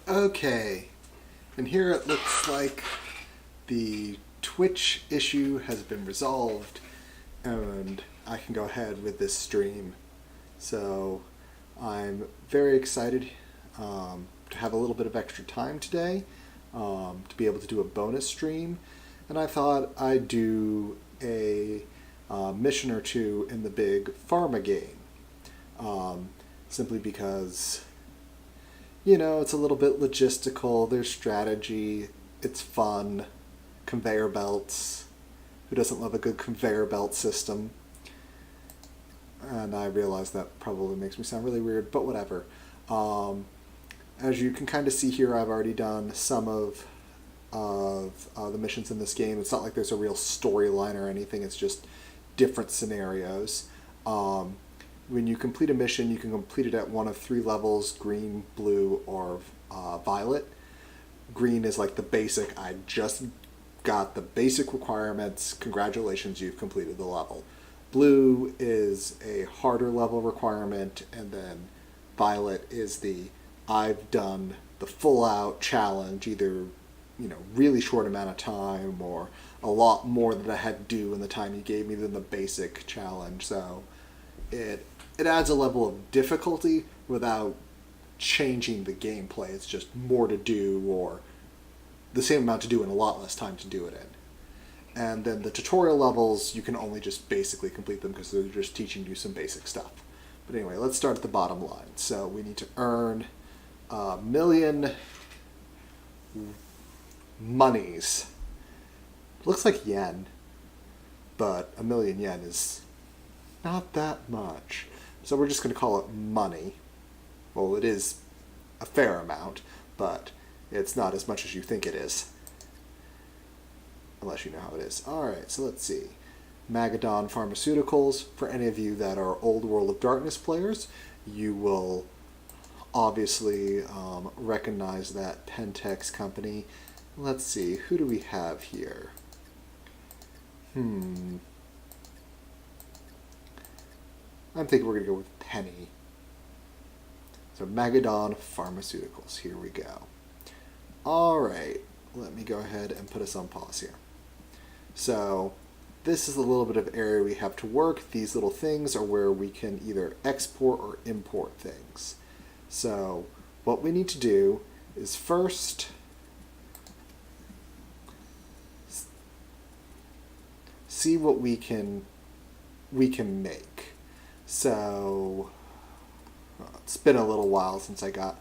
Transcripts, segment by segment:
Okay, and here it looks like the Twitch issue has been resolved and I can go ahead with this stream. So I'm very excited to have a little bit of extra time today to be able to do a bonus stream. And I thought I'd do a mission or two in the big Pharma game. Simply because it's a little bit logistical. There's strategy. It's fun. Conveyor belts. Who doesn't love a good conveyor belt system? And I realize that probably makes me sound really weird, but whatever. As you can kind of see here, I've already done some of the missions in this game. It's not like there's a real storyline or anything. It's just different scenarios. When you complete a mission, you can complete it at one of three levels: green, blue, or violet. Green is like the basic. I just got the basic requirements. Congratulations, you've completed the level. Blue is a harder level requirement, and then violet is the I've done the full out challenge, either really short amount of time or a lot more that I had to do in the time you gave me than the basic challenge. So it adds a level of difficulty without changing the gameplay. It's just more to do, or the same amount to do and a lot less time to do it in. And then the tutorial levels, you can only just basically complete them because they're just teaching you some basic stuff. But anyway, let's start at the bottom line. So we need to earn 1,000,000 monies. Looks like yen, but 1,000,000 yen is not that much. So we're just going to call it money. Well, it is a fair amount, but it's not as much as you think it is. Unless you know how it is. Alright, so let's see. Magadon Pharmaceuticals. For any of you that are old World of Darkness players, you will obviously recognize that Pentex company. Let's see, who do we have here? I'm thinking we're going to go with Penny. So Magadon Pharmaceuticals. Here we go. Alright, let me go ahead and put us on pause here. So this is a little bit of area we have to work. These little things are where we can either export or import things. So what we need to do is first see what we can make. So it's been a little while since I got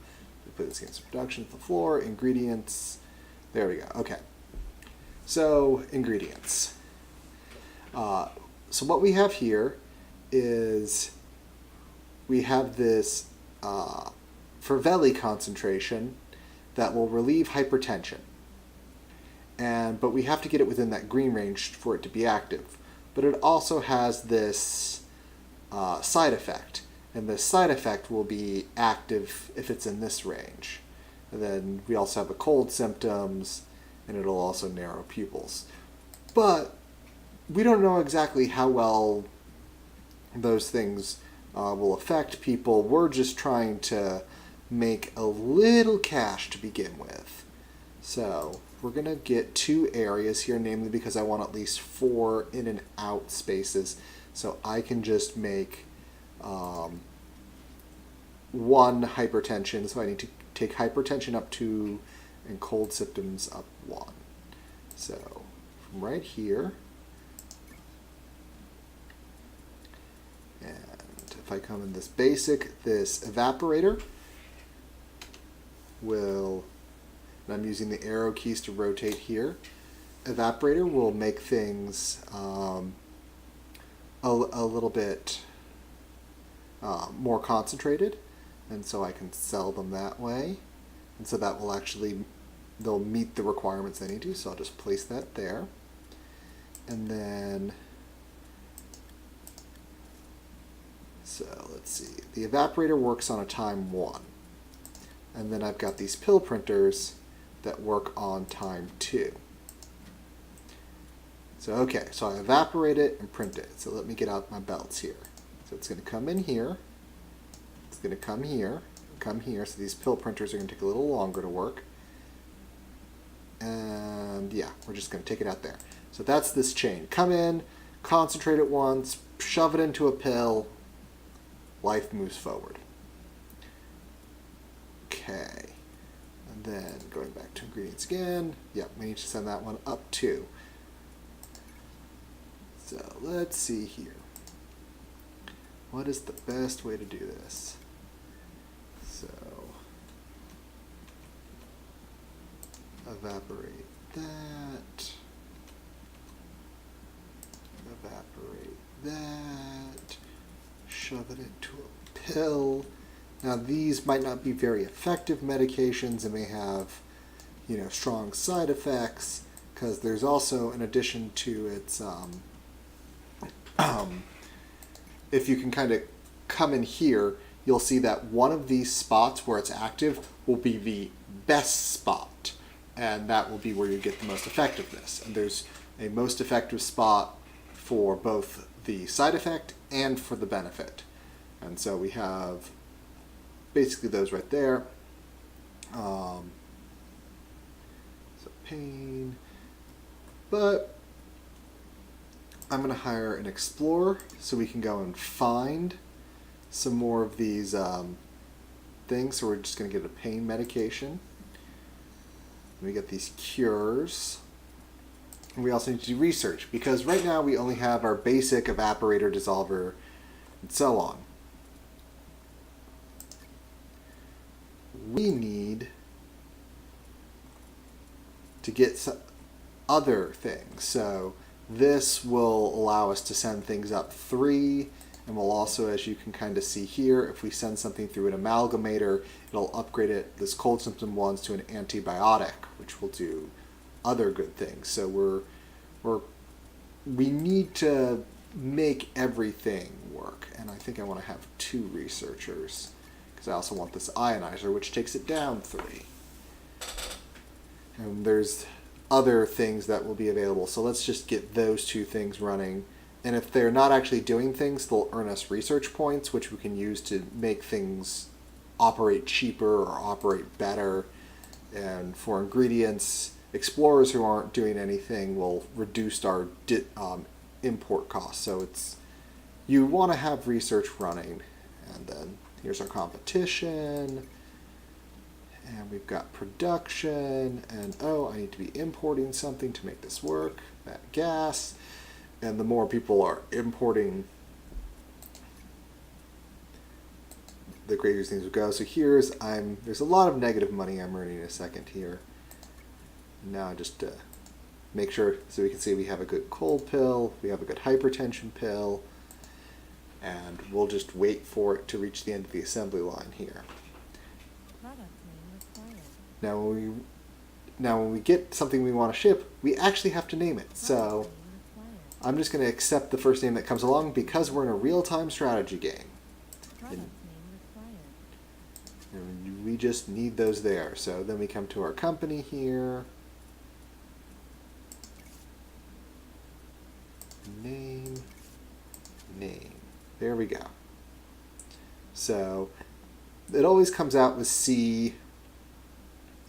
put this against production, the floor, ingredients. There we go. Okay. So ingredients. So what we have here is we have this Fervelli concentration that will relieve hypertension. But we have to get it within that green range for it to be active. But it also has this side effect. And this side effect will be active if it's in this range. And then we also have the cold symptoms, and it'll also narrow pupils. But we don't know exactly how well those things will affect people. We're just trying to make a little cash to begin with. So we're going to get 2 areas here, namely because I want at least 4 in and out spaces. So I can just make 1 hypertension. So I need to take hypertension up 2 and cold symptoms up 1. So from right here, and if I come in this basic, this evaporator will, and I'm using the arrow keys to rotate here, evaporator will make things a little bit more concentrated, and so I can sell them that way, and so that will actually, they'll meet the requirements they need to, so I'll just place that there. And then, so let's see, the evaporator works on a time 1, and then I've got these pill printers that work on time 2. So okay, so I evaporate it and print it. So let me get out my belts here. So it's going to come in here. It's going to come here. come here. So these pill printers are going to take a little longer to work. And yeah, we're just going to take it out there. So that's this chain. Come in, concentrate it once, shove it into a pill, life moves forward. Okay. And then going back to ingredients again. Yep, we need to send that one up too. So let's see here. What is the best way to do this? So evaporate that. Evaporate that. Shove it into a pill. Now these might not be very effective medications and may have, strong side effects, because there's also, in addition to its, if you can kind of come in here, you'll see that one of these spots where it's active will be the best spot, and that will be where you get the most effectiveness. And there's a most effective spot for both the side effect and for the benefit. And so we have basically those right there. So pain. But I'm going to hire an explorer so we can go and find some more of these things. So we're just going to get a pain medication. We get these cures. And we also need to do research, because right now we only have our basic evaporator, dissolver, and so on. We need to get some other things. So this will allow us to send things up 3, and we'll also, as you can kind of see here, if we send something through an amalgamator, it'll upgrade it, this cold symptom ones, to an antibiotic, which will do other good things. So we need to make everything work, and I think I want to have 2 researchers, because I also want this ionizer, which takes it down 3. And there's other things that will be available, so let's just get those 2 things running. And if they're not actually doing things, they'll earn us research points, which we can use to make things operate cheaper or operate better. And for ingredients, explorers who aren't doing anything will reduce our import costs. So you want to have research running. And then here's our competition. And we've got production. And I need to be importing something to make this work. That gas. And the more people are importing, the greater things will go. So there's a lot of negative money I'm earning in a second here. Now just make sure, so we can see we have a good cold pill, we have a good hypertension pill, and we'll just wait for it to reach the end of the assembly line here. Now when we get something we want to ship, we actually have to name it. So I'm just going to accept the first name that comes along, because we're in a real-time strategy game. And we just need those there. So then we come to our company here. Name. There we go. So it always comes out with C,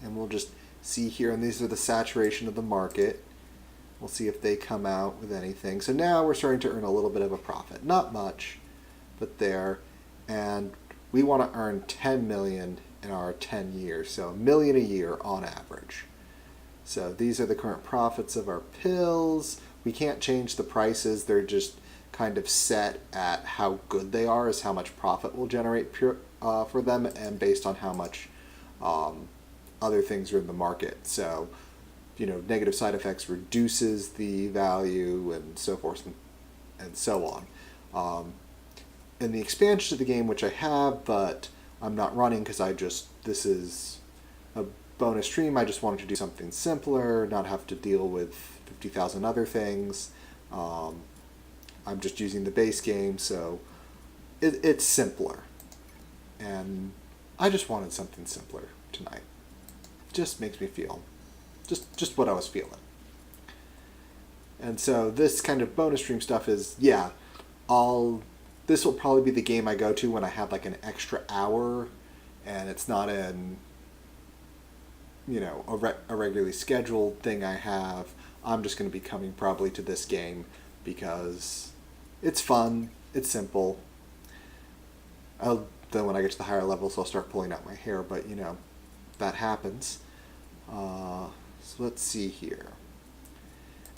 and we'll just see here, and these are the saturation of the market. We'll see if they come out with anything. So now we're starting to earn a little bit of a profit. Not much, but there. And we want to earn 10 million in our 10 years. So $1 million a year on average. So these are the current profits of our pills. We can't change the prices. They're just kind of set at how good they are, is how much profit we'll generate for them, and based on how much other things are in the market. So negative side effects reduces the value, and so forth and so on. And the expansion of the game, which I have, but I'm not running because this is a bonus stream. I just wanted to do something simpler, not have to deal with 50,000 other things. I'm just using the base game, so it's simpler. And I just wanted something simpler tonight. It just makes me feel just what I was feeling. And so this kind of bonus stream stuff is, this will probably be the game I go to when I have like an extra hour and it's not an a regularly scheduled thing I have. I'm just going to be coming probably to this game because it's fun, it's simple. Then when I get to the higher levels, I'll start pulling out my hair, but that happens. So let's see here.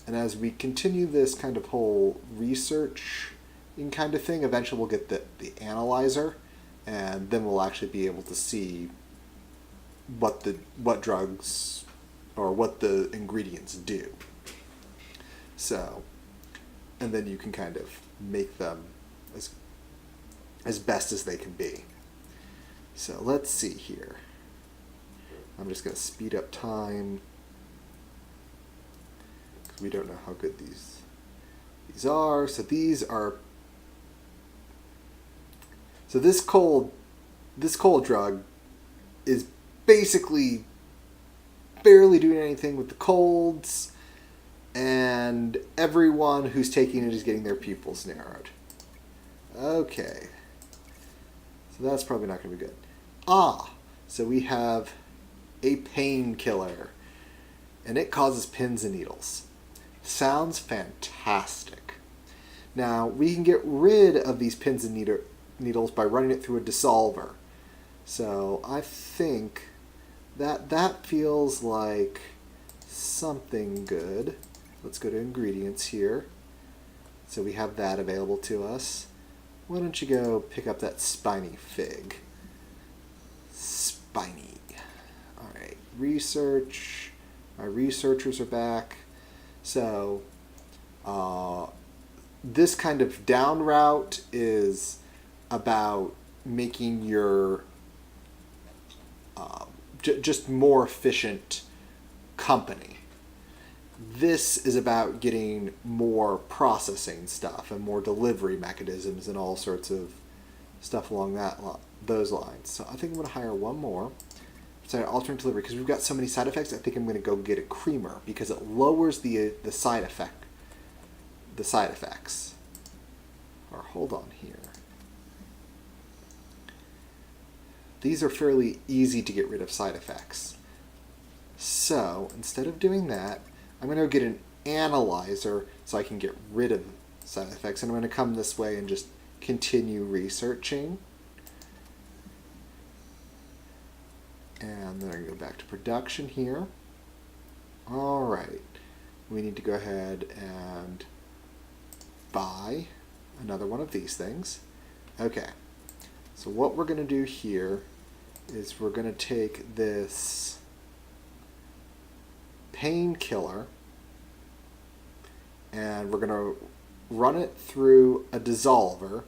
And as we continue this kind of whole research kind of thing, eventually we'll get the analyzer, and then we'll actually be able to see what drugs or what the ingredients do. So, and then you can kind of make them as best as they can be. So let's see here. I'm just going to speed up time because we don't know how good these are. So these are. So this cold drug is basically barely doing anything with the colds, and everyone who's taking it is getting their pupils narrowed. Okay. So that's probably not going to be good. So we have a painkiller, and it causes pins and needles. Sounds fantastic. Now, we can get rid of these pins and needles by running it through a dissolver. So I think that feels like something good. Let's go to ingredients here. So we have that available to us. Why don't you go pick up that spiny fig? Spiny. All right, research. My researchers are back. So this kind of down route is about making your just more efficient company. This is about getting more processing stuff and more delivery mechanisms and all sorts of stuff along those lines. So I think I'm going to hire one more. So alternate delivery, because we've got so many side effects. I think I'm going to go get a creamer because it lowers the side effects. Or hold on here. These are fairly easy to get rid of side effects. So instead of doing that, I'm going to get an analyzer so I can get rid of side effects. And I'm going to come this way and just continue researching. And then I'm going to go back to production here. All right. We need to go ahead and buy another one of these things. Okay. So what we're going to do here is we're going to take this painkiller and we're going to run it through a dissolver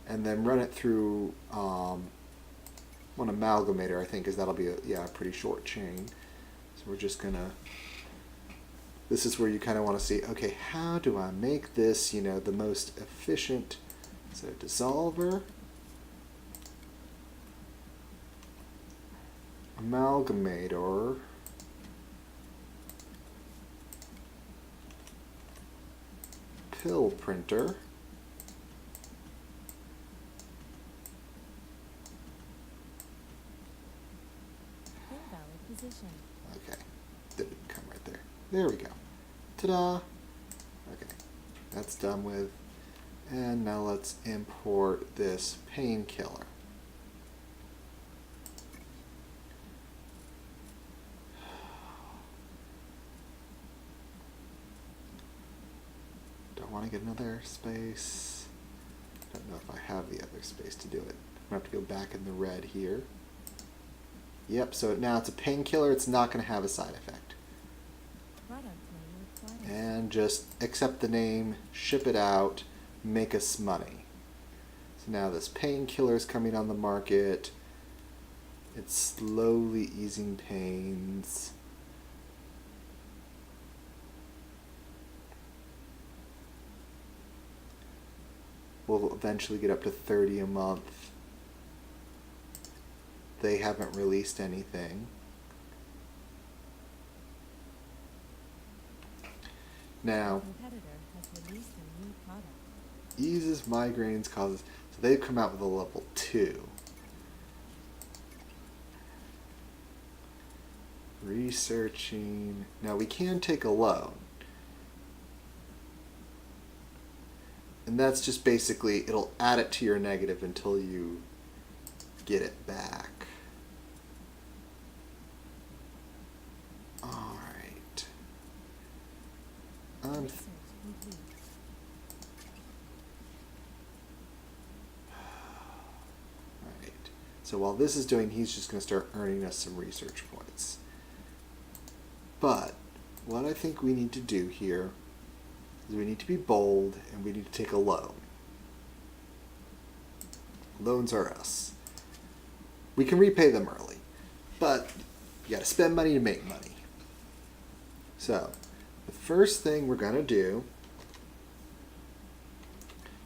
and then run it through one amalgamator, I think, because that'll be a pretty short chain. So we're just going to, this is where you kind of want to see, okay, how do I make this, the most efficient? So dissolver, amalgamator, pill printer, okay, that didn't come right there. There we go. Ta-da! Okay, that's done with. And now let's import this painkiller. Don't want to get another space. Don't know if I have the other space to do it. I'm going to have to go back in the red here. Yep, so now it's a painkiller. It's not going to have a side effect. And just accept the name, ship it out, make us money. So now this painkiller is coming on the market. It's slowly easing pains. We'll eventually get up to 30 a month. They haven't released anything. Now, eases migraines, causes. So they've come out with a level 2. researching. Now we can take a loan. And that's just basically, it'll add it to your negative until you get it back. All right. All right. So while this is doing, he's just going to start earning us some research points. But what I think we need to do here is we need to be bold and we need to take a loan. Loans are us. We can repay them early, but you got to spend money to make money. So the first thing we're going to do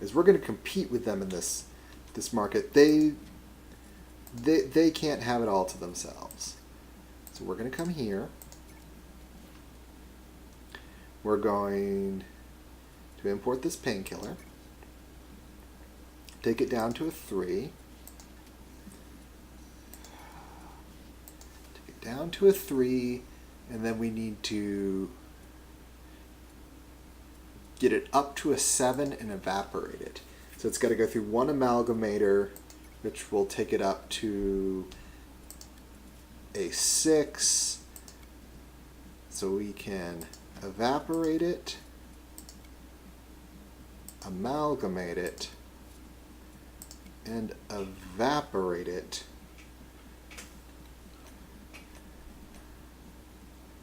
is we're going to compete with them in this market. They can't have it all to themselves. So we're going to come here. We're going to import this painkiller. Take it down to a 3. Take it down to a 3, and then we need to get it up to a 7 and evaporate it. So it's got to go through one amalgamator, which will take it up to a 6. So we can evaporate it, amalgamate it, and evaporate it.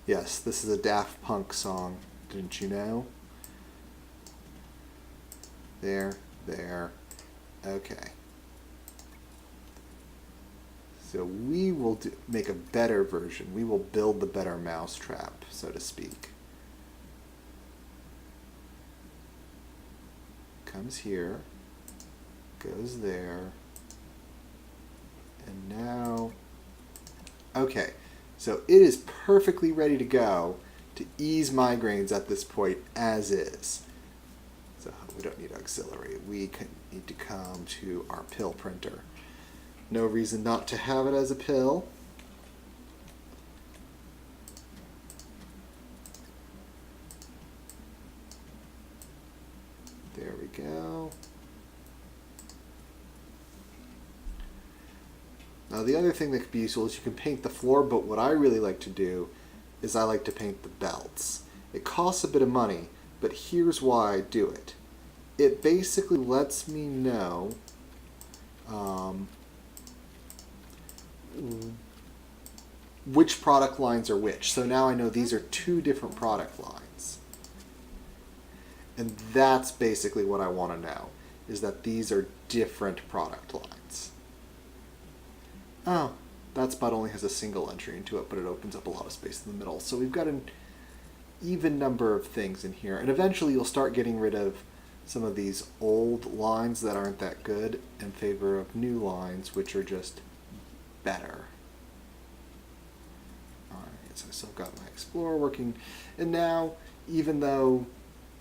Yes, this is a Daft Punk song, didn't you know? There. Okay. So we will make a better version. We will build the better mousetrap, so to speak. Comes here, goes there, and now, okay, so it is perfectly ready to go to ease migraines at this point as is. So we don't need auxiliary. We need to come to our pill printer. No reason not to have it as a pill. There we go. Now the other thing that could be useful is you can paint the floor, but what I really like to do is I like to paint the belts. It costs a bit of money, but here's why I do it. It basically lets me know which product lines are which. So now I know these are 2 different product lines. And that's basically what I want to know, is that these are different product lines. Oh, that spot only has a single entry into it, but it opens up a lot of space in the middle. So we've got an even number of things in here. And eventually you'll start getting rid of some of these old lines that aren't that good in favor of new lines, which are just better. Alright, so I still got my Explorer working. And now, even though,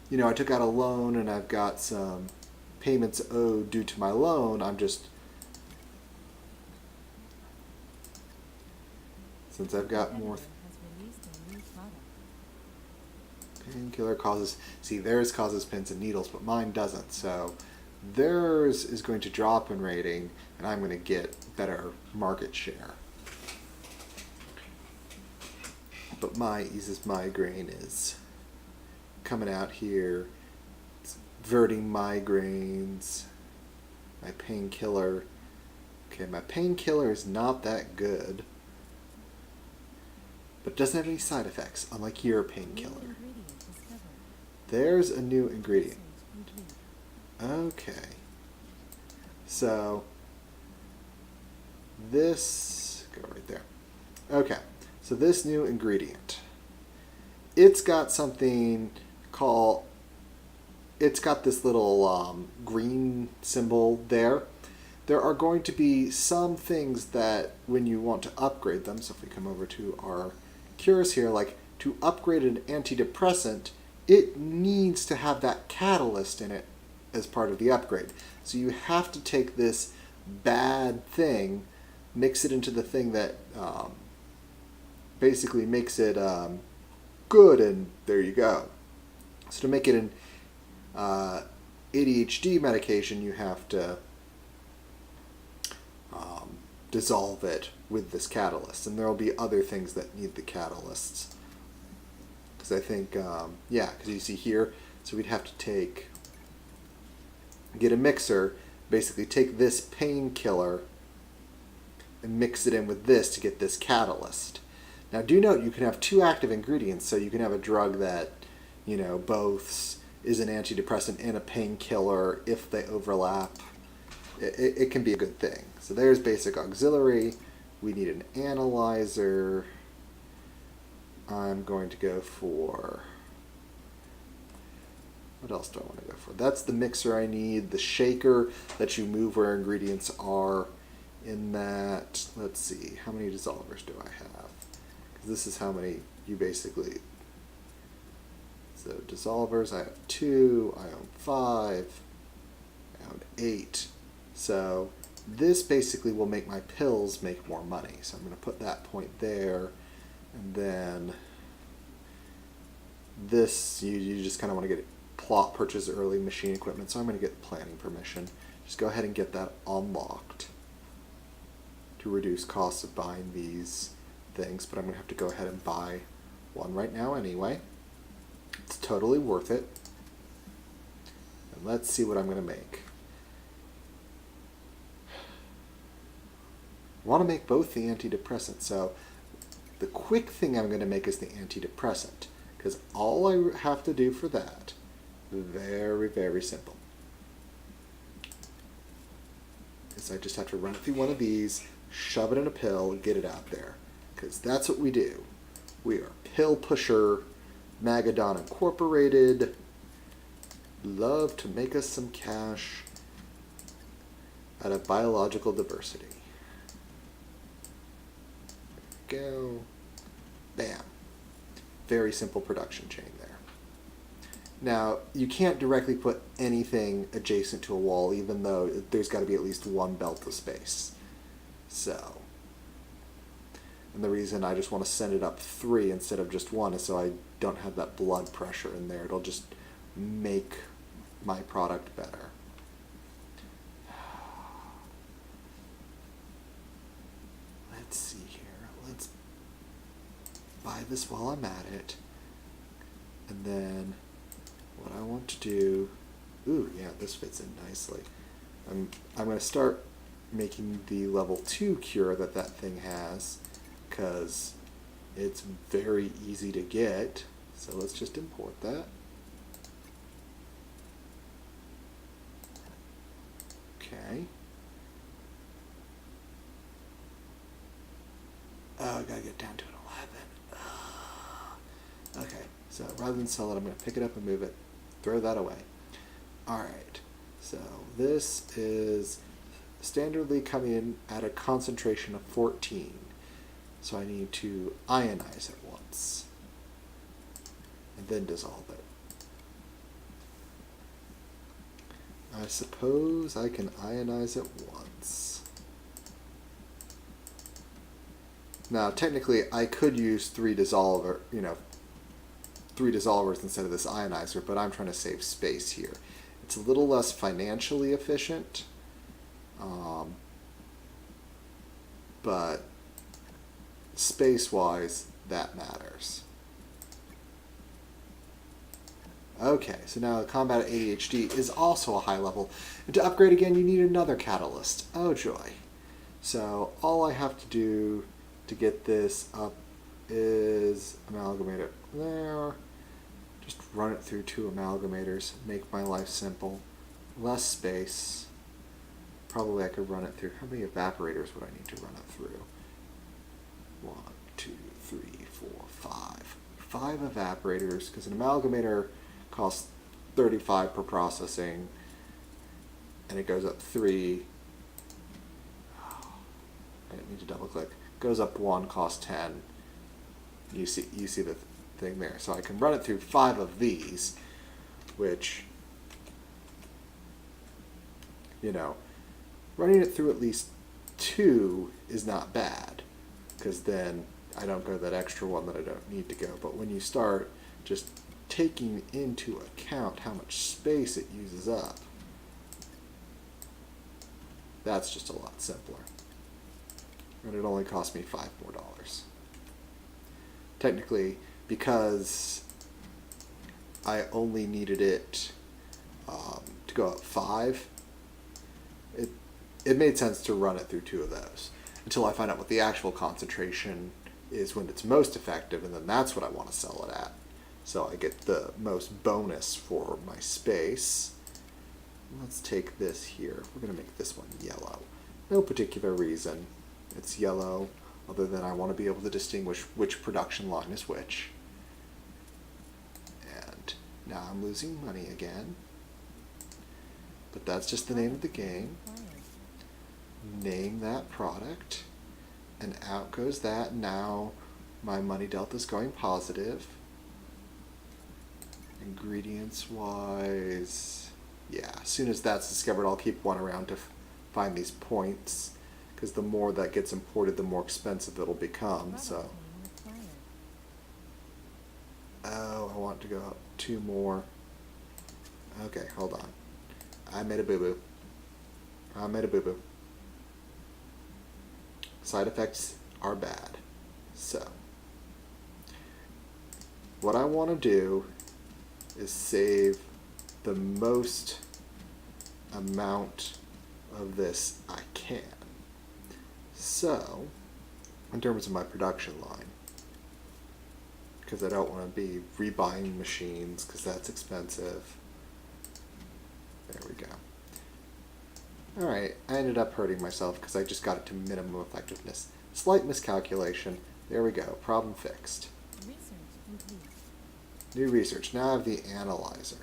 you know, I took out a loan and I've got some payments owed due to my loan, I'm just, since I've got more painkiller causes, see, theirs causes pins and needles, but mine doesn't. So theirs is going to drop in rating, and I'm going to get better market share. But my eases migraine is coming out here. It's averting migraines. My painkiller. Okay, my painkiller is not that good, but doesn't have any side effects, unlike your painkiller. There's a new ingredient. Okay. So this, go right there. Okay. So this new ingredient, it's got something called, it's got this little green symbol there. There are going to be some things that when you want to upgrade them, so if we come over to our cures here, like to upgrade an antidepressant, it needs to have that catalyst in it as part of the upgrade. So you have to take this bad thing, mix it into the thing that basically makes it good, and there you go. So to make it an ADHD medication, you have to dissolve it with this catalyst, and there will be other things that need the catalysts. Because I think, because you see here, so we'd have to get a mixer, basically take this painkiller and mix it in with this to get this catalyst. Now do note you can have two active ingredients, so you can have a drug that, both is an antidepressant and a painkiller if they overlap. It can be a good thing. So there's basic auxiliary. We need an analyzer. I'm going to go for... What else do I want to go for? That's the mixer I need. The shaker that you move where ingredients are in that. Let's see. How many dissolvers do I have? Because this is how many you basically... So dissolvers, I have 2. I own 5. I own 8. So this basically will make my pills make more money. So I'm going to put that point there. And then this, you just kind of want to get plot purchase early machine equipment. So I'm going to get planning permission. Just go ahead and get that unlocked to reduce costs of buying these things. But I'm going to have to go ahead and buy one right now anyway. It's totally worth it. And let's see what I'm going to make. I want to make both the antidepressant. So the quick thing I'm going to make is the antidepressant, because all I have to do for that, very, very simple, is I just have to run it through one of these, shove it in a pill, get it out there. Because that's what we do. We are pill pusher, Magadon Incorporated, love to make us some cash out of biological diversity. Go. Bam. Very simple production chain there. Now, you can't directly put anything adjacent to a wall, even though there's got to be at least one belt of space. So, and the reason I just want to send it up 3 instead of just 1 is so I don't have that blood pressure in there. It'll just make my product better. Let's see here. Let's buy this while I'm at it. And then what I want to do... Ooh, yeah, this fits in nicely. I'm going to start making the level 2 cure that thing has, because it's very easy to get. So let's just import that. Okay. Oh, I gotta get down to an 11. Okay, so rather than sell it, I'm going to pick it up and move it. Throw that away. Alright, so this is standardly coming in at a concentration of 14. So I need to ionize it once. And then dissolve it. I suppose I can ionize it once. Now, technically, I could use 3 dissolvers instead of this ionizer, but I'm trying to save space here. It's a little less financially efficient, but space-wise, that matters. Okay, so now combat ADHD is also a high level. And to upgrade again, you need another catalyst. Oh joy. So all I have to do to get this up is amalgamate it there. Just run it through 2 amalgamators. Make my life simple. Less space. Probably I could run it through. How many evaporators would I need to run it through? 1, 2, 3, 4, 5. 5 evaporators, because an amalgamator costs 35 per processing, and it goes up 3. I didn't need to double click. Goes up 1, costs 10. You see the thing there. So I can run it through 5 of these, which, running it through at least 2 is not bad, because then I don't go that extra one that I don't need to go. But when you start just taking into account how much space it uses up, that's just a lot simpler. And it only cost me $5 more. Technically, because I only needed it to go up 5, it made sense to run it through 2 of those until I find out what the actual concentration is when it's most effective, and then that's what I want to sell it at. So I get the most bonus for my space. Let's take this here. We're going to make this one yellow. No particular reason. It's yellow, other than I want to be able to distinguish which production line is which. And now I'm losing money again. But that's just the name of the game. Name that product. And out goes that. Now my money delta is going positive. Ingredients wise, yeah, as soon as that's discovered, I'll keep one around to find these points, because the more that gets imported, the more expensive it'll become. So, oh, I want to go up 2 more. Okay, hold on. I made a boo-boo. Side effects are bad. So, what I want to do is save the most amount of this I can. So, in terms of my production line, because I don't want to be rebuying machines because that's expensive. There we go. Alright, I ended up hurting myself because I just got it to minimum effectiveness. Slight miscalculation. There we go. Problem fixed. New research. Now I have the analyzer.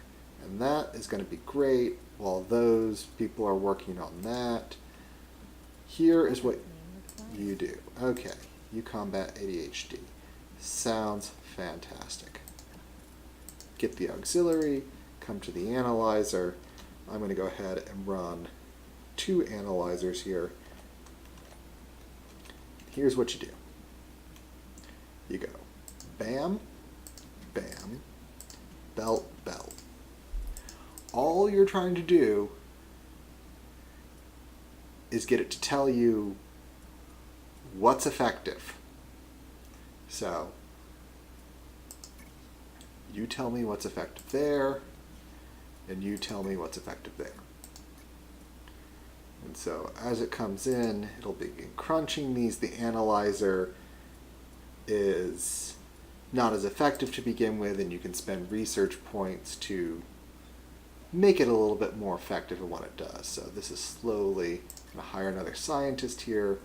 And that is going to be great while those people are working on that. Here is what you do. Okay, you combat ADHD. Sounds fantastic. Get the auxiliary, come to the analyzer. I'm going to go ahead and run 2 analyzers here. Here's what you do. You go bam, bam, belt, belt. All you're trying to do is get it to tell you what's effective. So, you tell me what's effective there, and you tell me what's effective there. And so as it comes in, it'll begin crunching these. The analyzer is not as effective to begin with, and you can spend research points to make it a little bit more effective in what it does. So this is slowly going to hire another scientist here.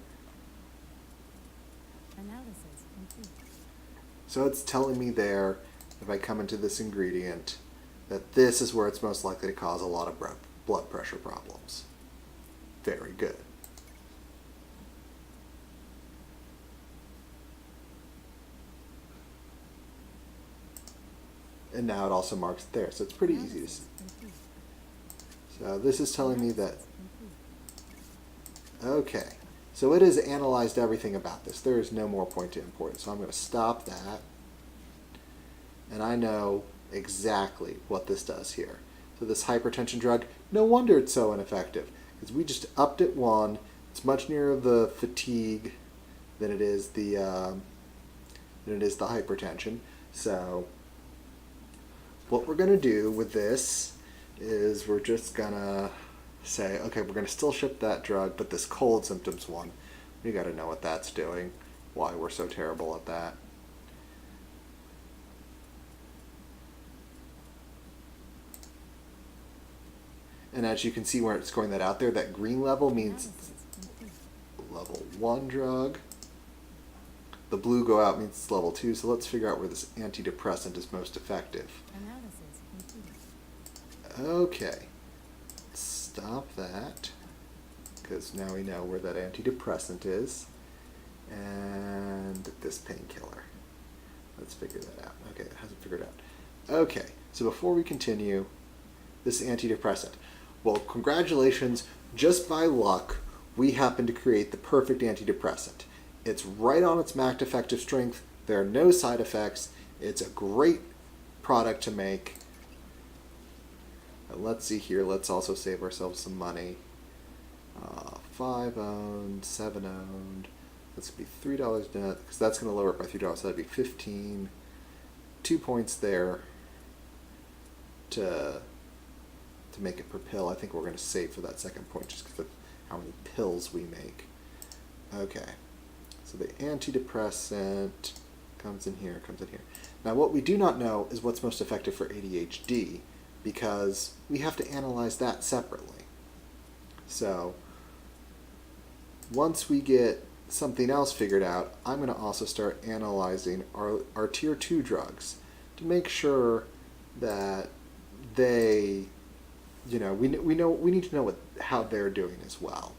Analysis complete. So it's telling me there, if I come into this ingredient, that this is where it's most likely to cause a lot of blood pressure problems. Very good. And now it also marks it there, so it's pretty easy to see. So this is telling me that, okay, so it has analyzed everything about this. There is no more point to import it, so I'm going to stop that. And I know exactly what this does here. So this hypertension drug, no wonder it's so ineffective, because we just upped it 1. It's much nearer the fatigue than it is the hypertension. So what we're going to do with this is we're just going to say, okay, we're going to still ship that drug, but this cold symptoms one, we got to know what that's doing, why we're so terrible at that. And as you can see where it's going that out there, that green level means it's level 1 drug. The blue go out means it's level 2, so let's figure out where this antidepressant is most effective. Okay, stop that, because now we know where that antidepressant is, and this painkiller. Let's figure that out. Okay, it hasn't figured out. Okay, so before we continue, this antidepressant. Well, congratulations, just by luck, we happened to create the perfect antidepressant. It's right on its max effective strength. There are no side effects. It's a great product to make. And let's see here. Let's also save ourselves some money. 5 owned, 7 owned. That's going to be $3 net, because that's going to lower it by $3. So that'd be 15. 2 points there to make it per pill. I think we're going to save for that second point just because of how many pills we make. Okay. So the antidepressant comes in here, comes in here. Now what we do not know is what's most effective for ADHD, because we have to analyze that separately. So once we get something else figured out, I'm going to also start analyzing our tier 2 drugs to make sure that they, we need to know how they're doing as well.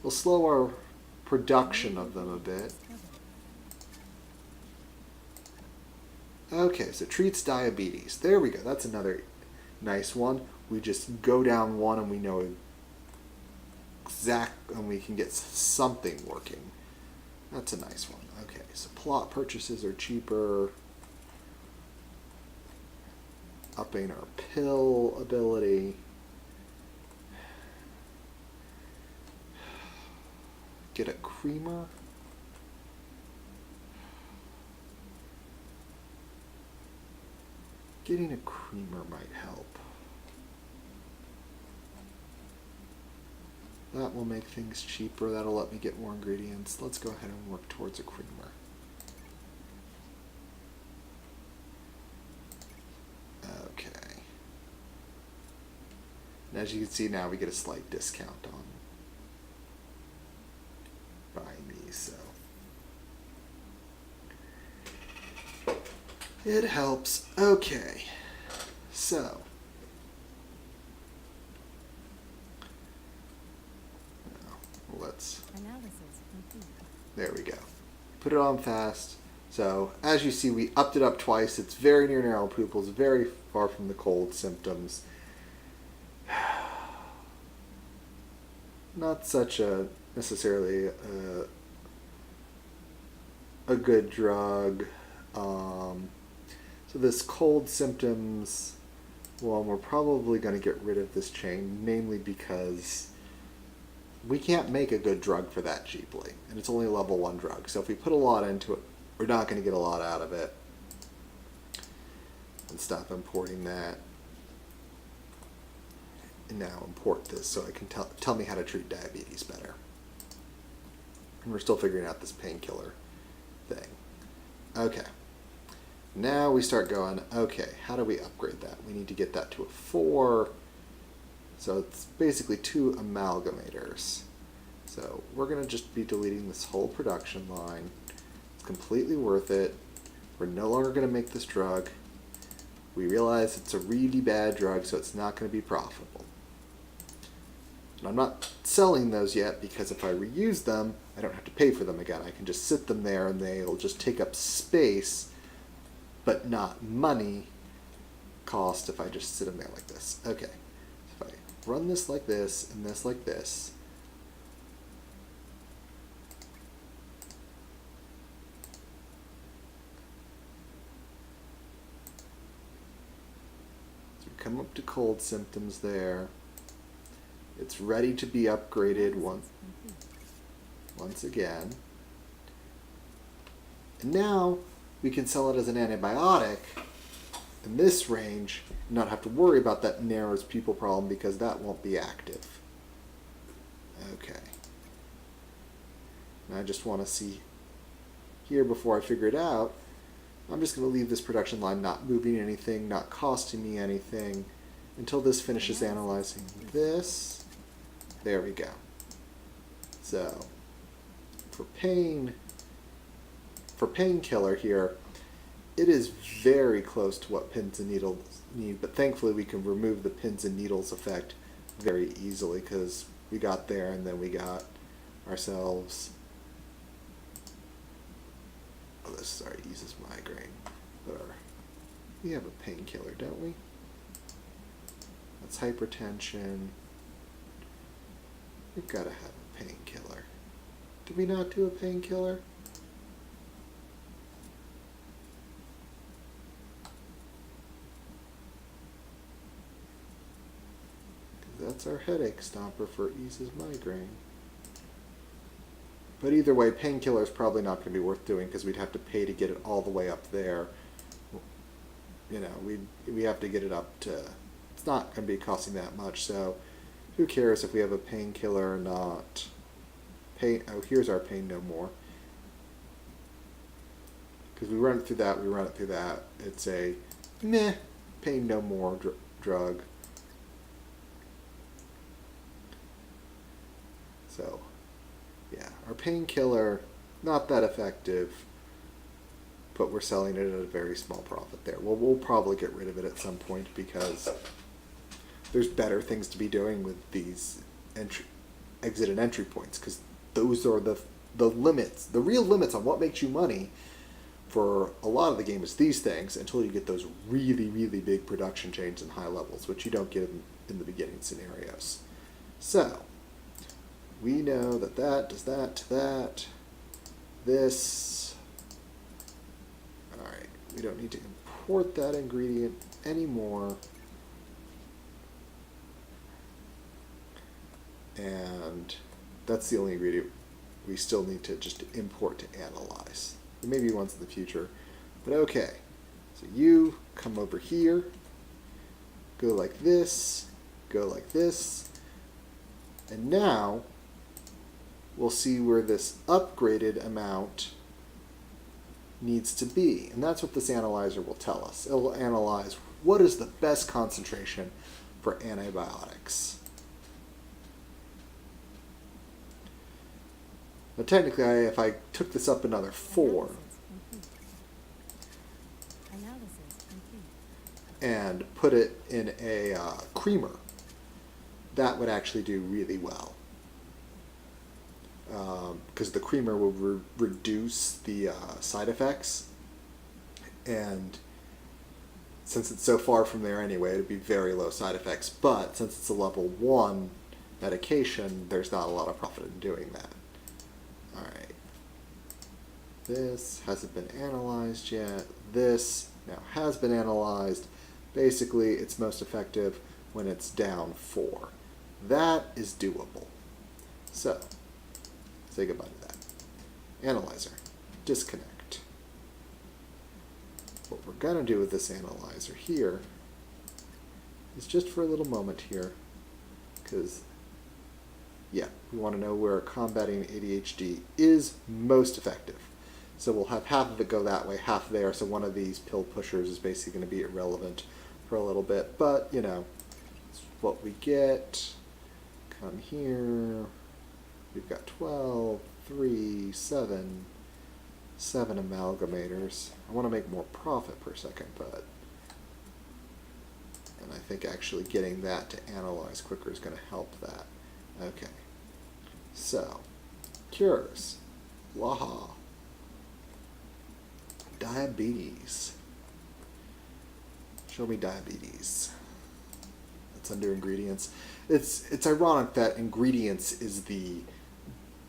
We'll slow our production of them a bit. Okay, so treats diabetes. There we go. That's another nice one. We just go down one and we know and we can get something working. That's a nice one. Okay, so plot purchases are cheaper. Upping our pill ability. Get a creamer. Getting a creamer might help. That will make things cheaper. That'll let me get more ingredients. Let's go ahead and work towards a creamer. Okay. And as you can see now, we get a slight discount on buying these, so it helps. Okay, so let's, Analysis complete. there we go. Put it on fast. So as you see, we upped it up twice. It's very near narrow pupils, very far from the cold symptoms. Not such a necessarily a good drug. So this cold symptoms, well, we're probably going to get rid of this chain, namely because we can't make a good drug for that cheaply, and it's only a level 1 drug. So if we put a lot into it, we're not going to get a lot out of it. And stop importing that. And now import this so I can tell me how to treat diabetes better. And we're still figuring out this painkiller thing. Okay. Now we start going, okay, how do we upgrade that? We need to get that to a 4. So it's basically 2 amalgamators. So we're going to just be deleting this whole production line. It's completely worth it. We're no longer going to make this drug. We realize it's a really bad drug, so it's not going to be profitable. And I'm not selling those yet because if I reuse them, I don't have to pay for them again. I can just sit them there and they'll just take up space, but not money cost if I just sit them there like this. Okay, so if I run this like this and this like this, so we come up to cold symptoms there. It's ready to be upgraded once again. And now we can sell it as an antibiotic in this range and not have to worry about that narrows pupil problem because that won't be active. Okay. And I just want to see here before I figure it out. I'm just going to leave this production line not moving anything, not costing me anything until this finishes analyzing this. There we go. So for painkiller here, it is very close to what pins and needles need, but thankfully we can remove the pins and needles effect very easily because we got there and then we got ourselves, oh, this sorry eases migraine, but we have a painkiller, don't we? That's hypertension. We've got to have a painkiller. Did we not do a painkiller? That's our headache stopper for eases migraine. But either way, painkiller is probably not going to be worth doing because we'd have to pay to get it all the way up there. You know, we have to get it up to. It's not going to be costing that much, so who cares if we have a painkiller or not? Pain. Oh, here's our pain no more. Because we run it through that, we run it through that. It's a meh, pain no more drug. So, yeah, our painkiller, not that effective, but we're selling it at a very small profit there. Well, we'll probably get rid of it at some point because there's better things to be doing with these exit and entry points, because those are the limits, the real limits on what makes you money for a lot of the game is these things until you get those really, really big production chains and high levels, which you don't get in the beginning scenarios. So, we know that that does that to that. This. Alright, we don't need to import that ingredient anymore. And that's the only ingredient we still need to just import to analyze. There may be ones in the future, but okay. So you come over here, go like this, and now we'll see where this upgraded amount needs to be. And that's what this analyzer will tell us. It will analyze what is the best concentration for antibiotics. Now technically, if I took this up another 4 and put it in a creamer, that would actually do really well. Because the creamer will reduce the side effects, and since it's so far from there anyway, it would be very low side effects. But since it's a level 1 medication, there's not a lot of profit in doing that. Alright. This hasn't been analyzed yet. This now has been analyzed. Basically, it's most effective when it's down 4. That is doable. So, say goodbye to that. Analyzer. Disconnect. What we're going to do with this analyzer here is just for a little moment here, because yeah, we want to know where combating ADHD is most effective. So we'll have half of it go that way, half there, so one of these pill pushers is basically going to be irrelevant for a little bit. But, you know, it's what we get. Come here. We've got 12, 3, 7 amalgamators. I want to make more profit per second, but... And I think actually getting that to analyze quicker is going to help that. Okay. So, cures. Waha. Diabetes. Show me diabetes. That's under ingredients. It's ironic that ingredients is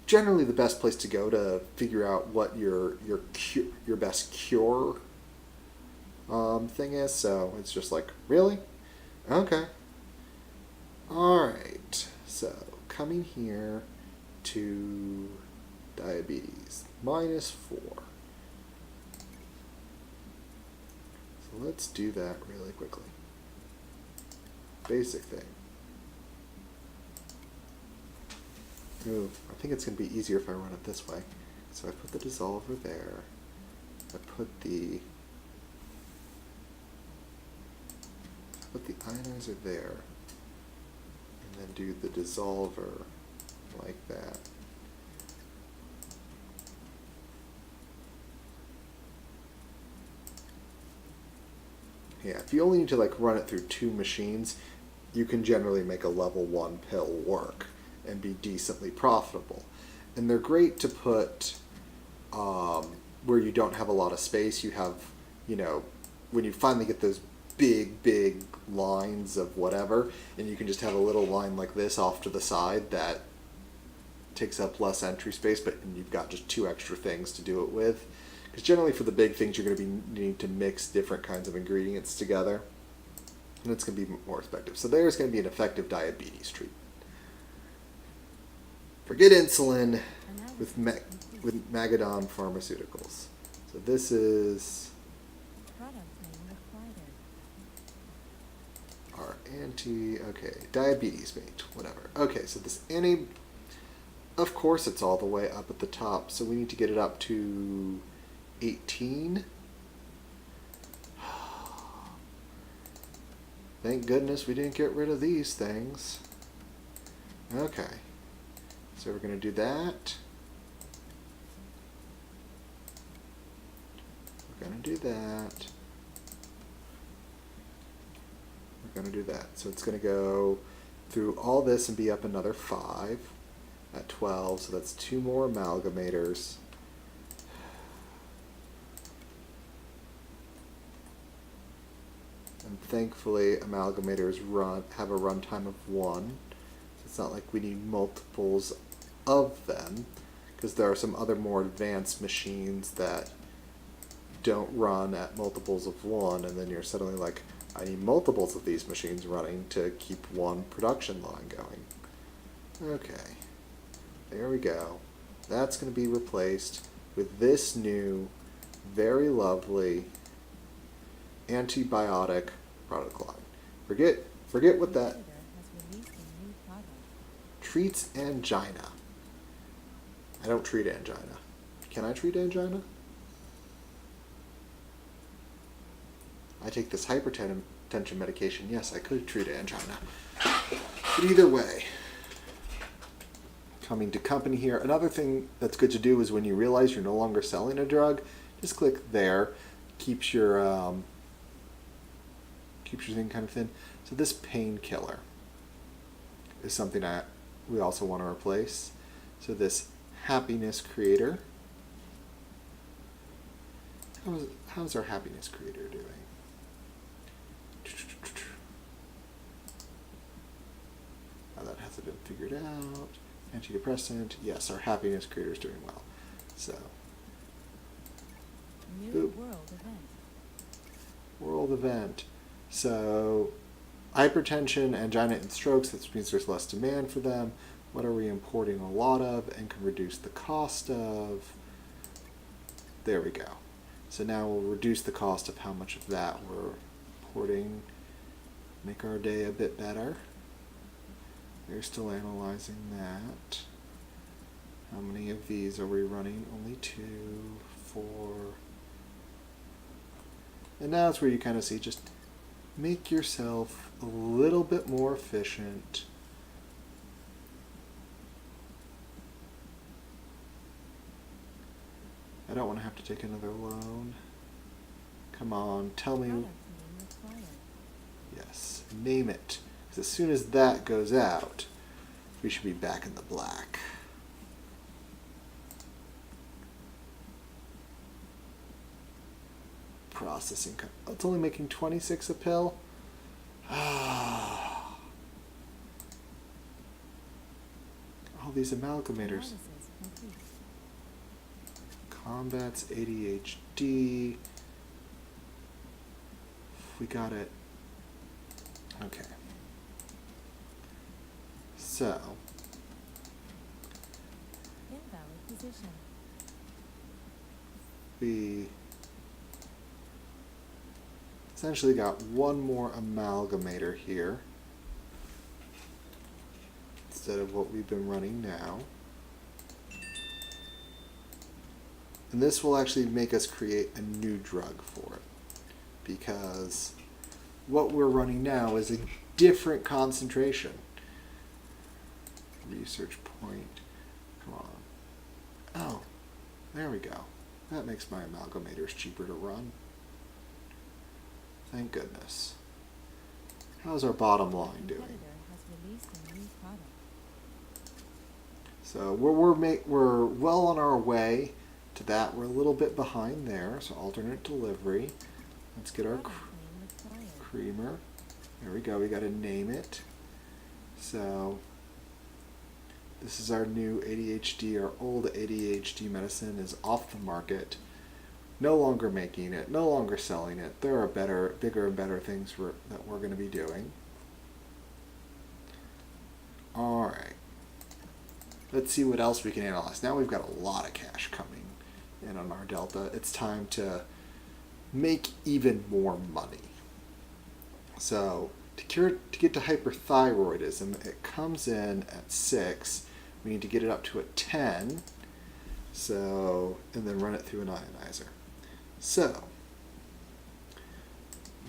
generally the best place to go to figure out what your best cure thing is. So it's just like, really? Okay. Alright, so coming here to diabetes, -4. So let's do that really quickly. Basic thing. Ooh, I think it's going to be easier if I run it this way. So I put the dissolver there. I put the ionizer there. And then do the dissolver like that. Yeah, if you only need to like run it through 2 machines, you can generally make a level 1 pill work and be decently profitable. And they're great to put where you don't have a lot of space. You have, you know, when you finally get those big lines of whatever, and you can just have a little line like this off to the side that takes up less entry space, but you've got just 2 extra things to do it with. Because generally for the big things, you're going to be needing to mix different kinds of ingredients together, and it's going to be more effective. So there's going to be an effective diabetes treatment. Forget insulin with Magadon Pharmaceuticals. So this is Product name required. our diabetes mate, whatever. Okay, so this of course it's all the way up at the top, so we need to get it up to 18. Thank goodness we didn't get rid of these things. Okay, so we're going to do that. We're going to do that. We're going to do that. So it's going to go through all this and be up another 5 at 12. So that's 2 more amalgamators. And thankfully, amalgamators have a runtime of 1. So it's not like we need multiples of them, because there are some other more advanced machines that don't run at multiples of 1, and then you're suddenly like, I need multiples of these machines running to keep one production line going. Okay, there we go. That's going to be replaced with this new, very lovely antibiotic product line. Forget what that Has released a new product. treats angina. I don't treat angina. Can I treat angina? I take this hypertension medication. Yes, I could treat angina. But either way, coming to company here. Another thing that's good to do is when you realize you're no longer selling a drug, just click there. Keeps your thing kind of thin. So this painkiller is something we also want to replace. So this happiness creator. How's our happiness creator doing? Now that hasn't been figured out. Antidepressant. Yes, our happiness creator is doing well. So, New world event. world event. So, hypertension, angina, and strokes. That means there's less demand for them. What are we importing a lot of and can reduce the cost of? There we go. So now we'll reduce the cost of how much of that we're importing. Make our day a bit better. They're still analyzing that. How many of these are we running? Only 2, 4. And now it's where you kind of see, just make yourself a little bit more efficient. I don't want to have to take another loan. Come on, tell me. Product name required. Yes, name it. Because as soon as that goes out, we should be back in the black. Processing. Oh, it's only making 26 a pill? All these amalgamators. Analysis complete. Combats ADHD. We got it. Okay. So, Invalid position. we essentially got one more amalgamator here instead of what we've been running now. And this will actually make us create a new drug for it, because what we're running now is a different concentration. Research point. Come on. Oh, there we go. That makes my amalgamators cheaper to run. Thank goodness. How's our bottom line doing? Competitor has released a new product. So we're well on our way to that. We're a little bit behind there, so alternate delivery. Let's get our Product name required. creamer. There we go. We got to name it. So This is our new ADHD. Our old ADHD medicine is off the market. No longer making it, no longer selling it. There are better, bigger and better things that we're going to be doing. Alright. Let's see what else we can analyze. Now we've got a lot of cash coming in on our delta. It's time to make even more money. So to get to hyperthyroidism, it comes in at 6. We need to get it up to a 10. So, and then run it through an ionizer. So,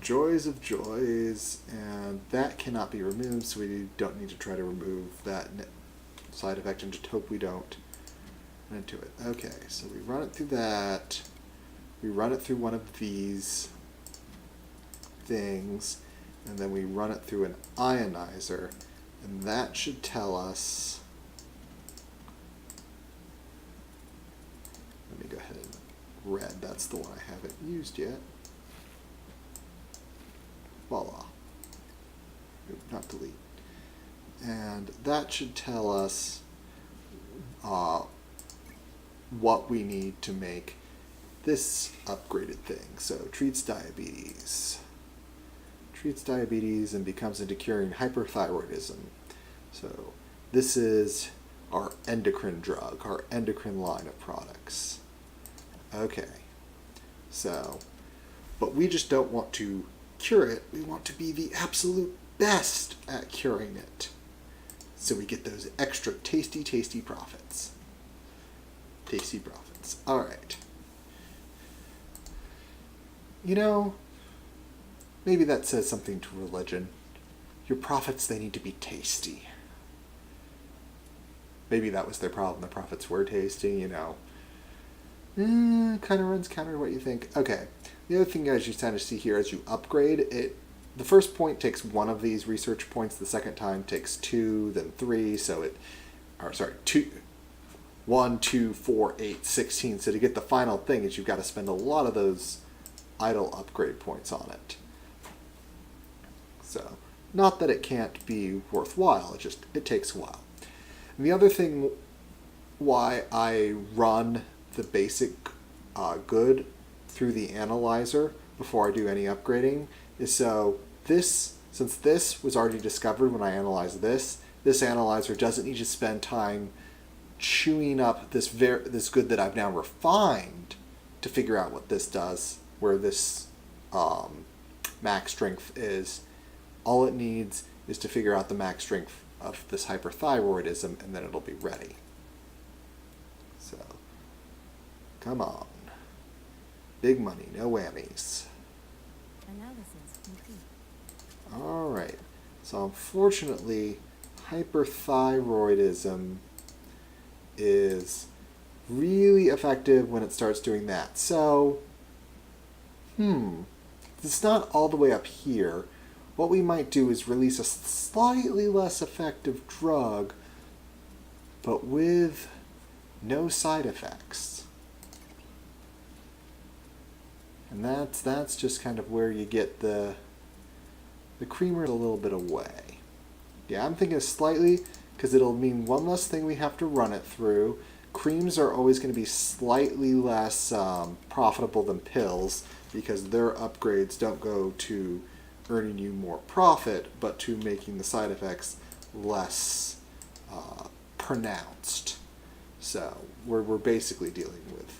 joys of joys, and that cannot be removed, so we don't need to try to remove that side effect and just hope we don't run into it. Okay, so we run it through that. We run it through one of these things, and then we run it through an ionizer, and that should tell us. Let me go ahead and red, that's the one I haven't used yet. Voila. Oop, not delete. And that should tell us what we need to make this upgraded thing. So treats diabetes. Treats diabetes and becomes into curing hyperthyroidism. So this is our endocrine drug, our endocrine line of products. Okay, so, but we just don't want to cure it. We want to be the absolute best at curing it. So we get those extra tasty, tasty profits. Tasty profits. All right. You know, maybe that says something to religion. Your profits, they need to be tasty. Maybe that was their problem. The profits were tasty, you know. Kind of runs counter to what you think. Okay. The other thing, guys, you kind of see here as you upgrade it. The first point takes one of these research points. The second time takes 2, then 3. So it, or sorry, 2, 1, 2, 4, 8, 16. So to get the final thing is you've got to spend a lot of those idle upgrade points on it. So not that it can't be worthwhile. It takes a while. And the other thing why I run the basic good through the analyzer before I do any upgrading is so since this was already discovered when I analyzed this analyzer doesn't need to spend time chewing up this good that I've now refined to figure out what this does, where this max strength is. All it needs is to figure out the max strength of this hyperthyroidism, and then it'll be ready. So, come on. Big money, no whammies. Analysis complete. Alright, so unfortunately, hyperthyroidism is really effective when it starts doing that. So, it's not all the way up here. What we might do is release a slightly less effective drug, but with no side effects. And that's just kind of where you get the creamer a little bit away. Yeah, I'm thinking slightly, because it'll mean one less thing we have to run it through. Creams are always going to be slightly less profitable than pills, because their upgrades don't go to earning you more profit, but to making the side effects less pronounced. So we're basically dealing with,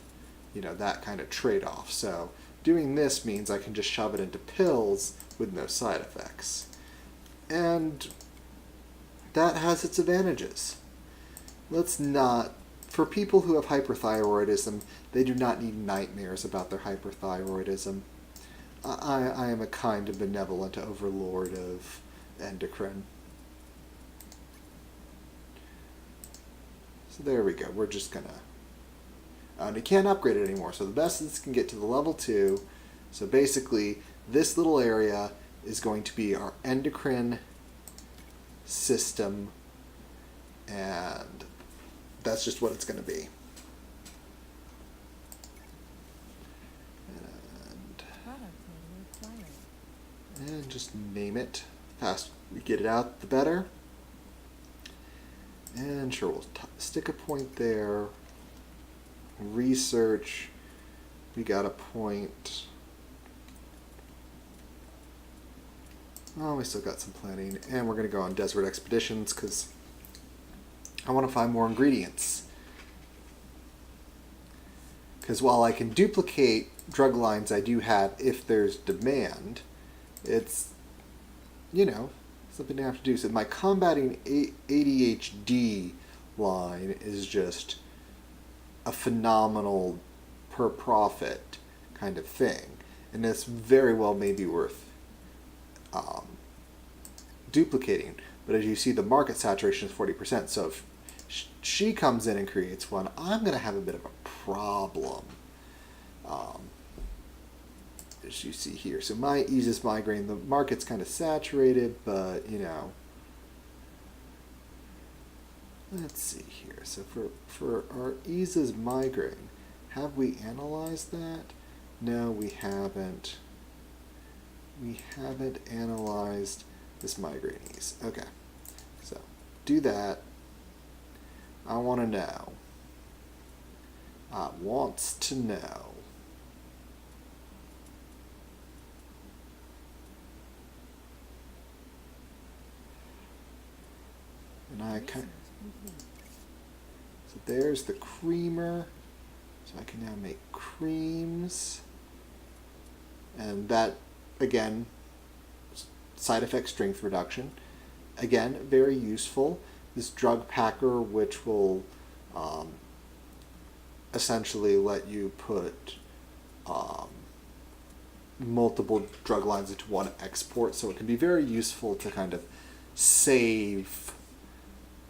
that kind of trade-off. So doing this means I can just shove it into pills with no side effects. And that has its advantages. For people who have hyperthyroidism, they do not need nightmares about their hyperthyroidism. I am a kind and benevolent overlord of endocrine. So there we go. We're just gonna... and you can't upgrade it anymore, so the best this can get to the level 2. So basically, this little area is going to be our endocrine system, and that's just what it's going to be. Product name required. And just name it. The faster we get it out, the better. And sure, we'll stick a point there. Research, we got a point. Oh, we still got some planning. And we're going to go on desert expeditions because I want to find more ingredients. Because while I can duplicate drug lines I do have if there's demand, it's, you know, something I have to do. So my combating ADHD line is just a phenomenal per profit kind of thing. And this very well may be worth duplicating. But as you see, the market saturation is 40%. So if she comes in and creates one, I'm going to have a bit of a problem. As you see here. So my eases migraine, the market's kind of saturated, but, you know, let's see here. So for our eases migraine, have we analyzed that? No, we haven't. We haven't analyzed this migraine ease. Okay. So do that. I want to know. Wants to know. And I kind so there's the creamer. So I can now make creams. And that, again, side effect strength reduction. Again, very useful. This drug packer, which will essentially let you put multiple drug lines into one export. So it can be very useful to kind of save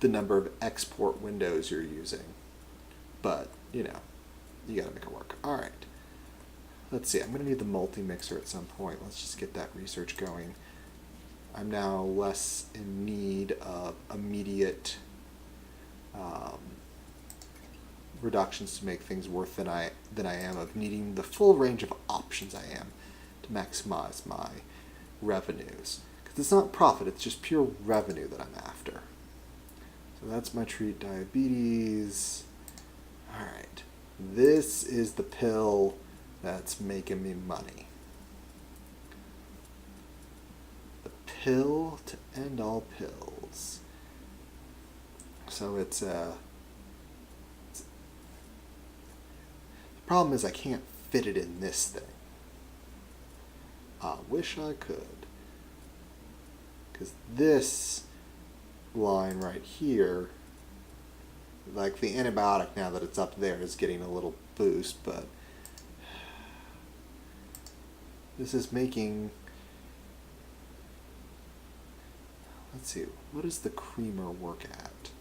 the number of export windows you're using. But, you know, you gotta make it work. All right. Let's see. I'm going to need the multi-mixer at some point. Let's just get that research going. I'm now less in need of immediate reductions to make things worth than I am of needing the full range of options I am to maximize my revenues. Because it's not profit, it's just pure revenue that I'm after. So that's my treat diabetes. All right. This is the pill that's making me money. The pill to end all pills. So it's the problem is I can't fit it in this thing. I wish I could. Because this line right here, like the antibiotic now that it's up there is getting a little boost, but this is making, let's see, what does the creamer work at?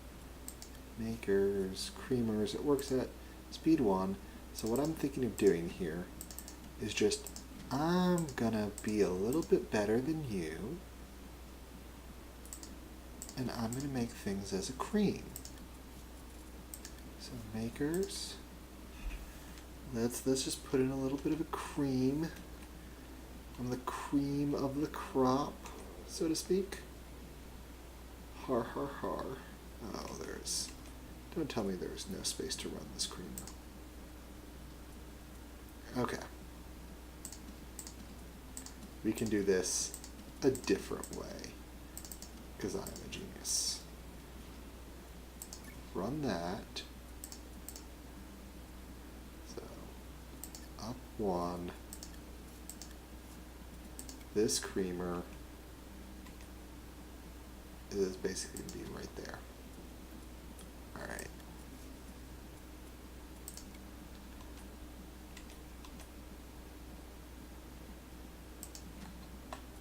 Makers, creamers, it works at speed 1. So what I'm thinking of doing here is just, I'm gonna be a little bit better than you, and I'm gonna make things as a cream. So makers, let's just put in a little bit of a cream. I'm the cream of the crop, so to speak. Har har har. Oh, don't tell me there's no space to run this cream though. Okay. We can do this a different way, because I am a genius. Run that. So, up 1. This creamer is basically going to be right there. Alright.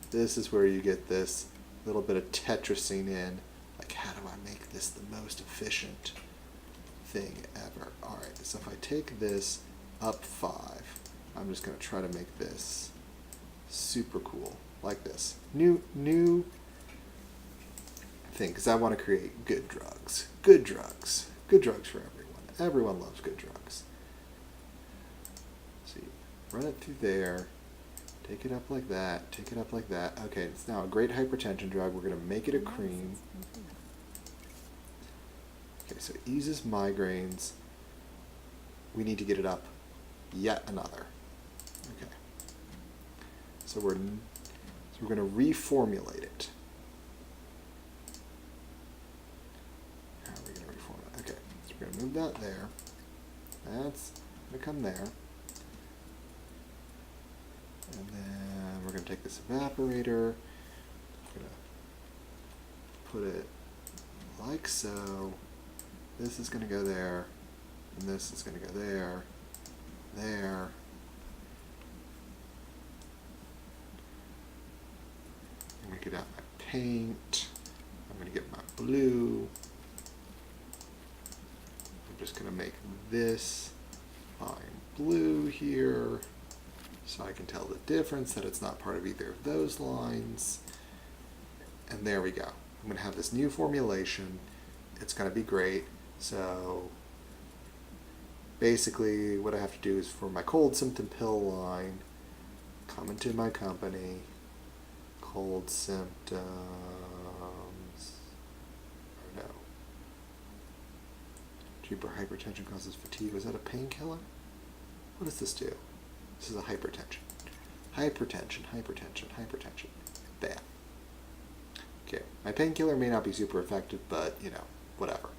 This is where you get this little bit of tetrasing in. Like, how do I make this the most efficient thing ever? Alright, so if I take this up 5, I'm just going to try to make this super cool, like this. New thing, because I want to create good drugs. Good drugs. Good drugs for everyone. Everyone loves good drugs. So you run it through there. Take it up like that. Take it up like that. Okay, it's now a great hypertension drug. We're going to make it a cream. Okay, so it eases migraines. We need to get it up yet another. Okay. So we're going to reformulate it. How are we going to reformulate? Okay, so we're going to move that there. That's going to come there. And then we're going to take this evaporator. We're going to put it like so. This is going to go there. And this is going to go there. There. I'm going to get out my paint. I'm going to get my blue. I'm just going to make this fine blue here so I can tell the difference that it's not part of either of those lines. And there we go. I'm going to have this new formulation. It's going to be great. So basically what I have to do is for my cold symptom pill line, come into my company, cold symptoms, or no. Deeper hypertension causes fatigue. Was that a painkiller? What does this do? This is a hypertension. Hypertension, hypertension, hypertension. Bam. Okay, my painkiller may not be super effective, but, you know, whatever.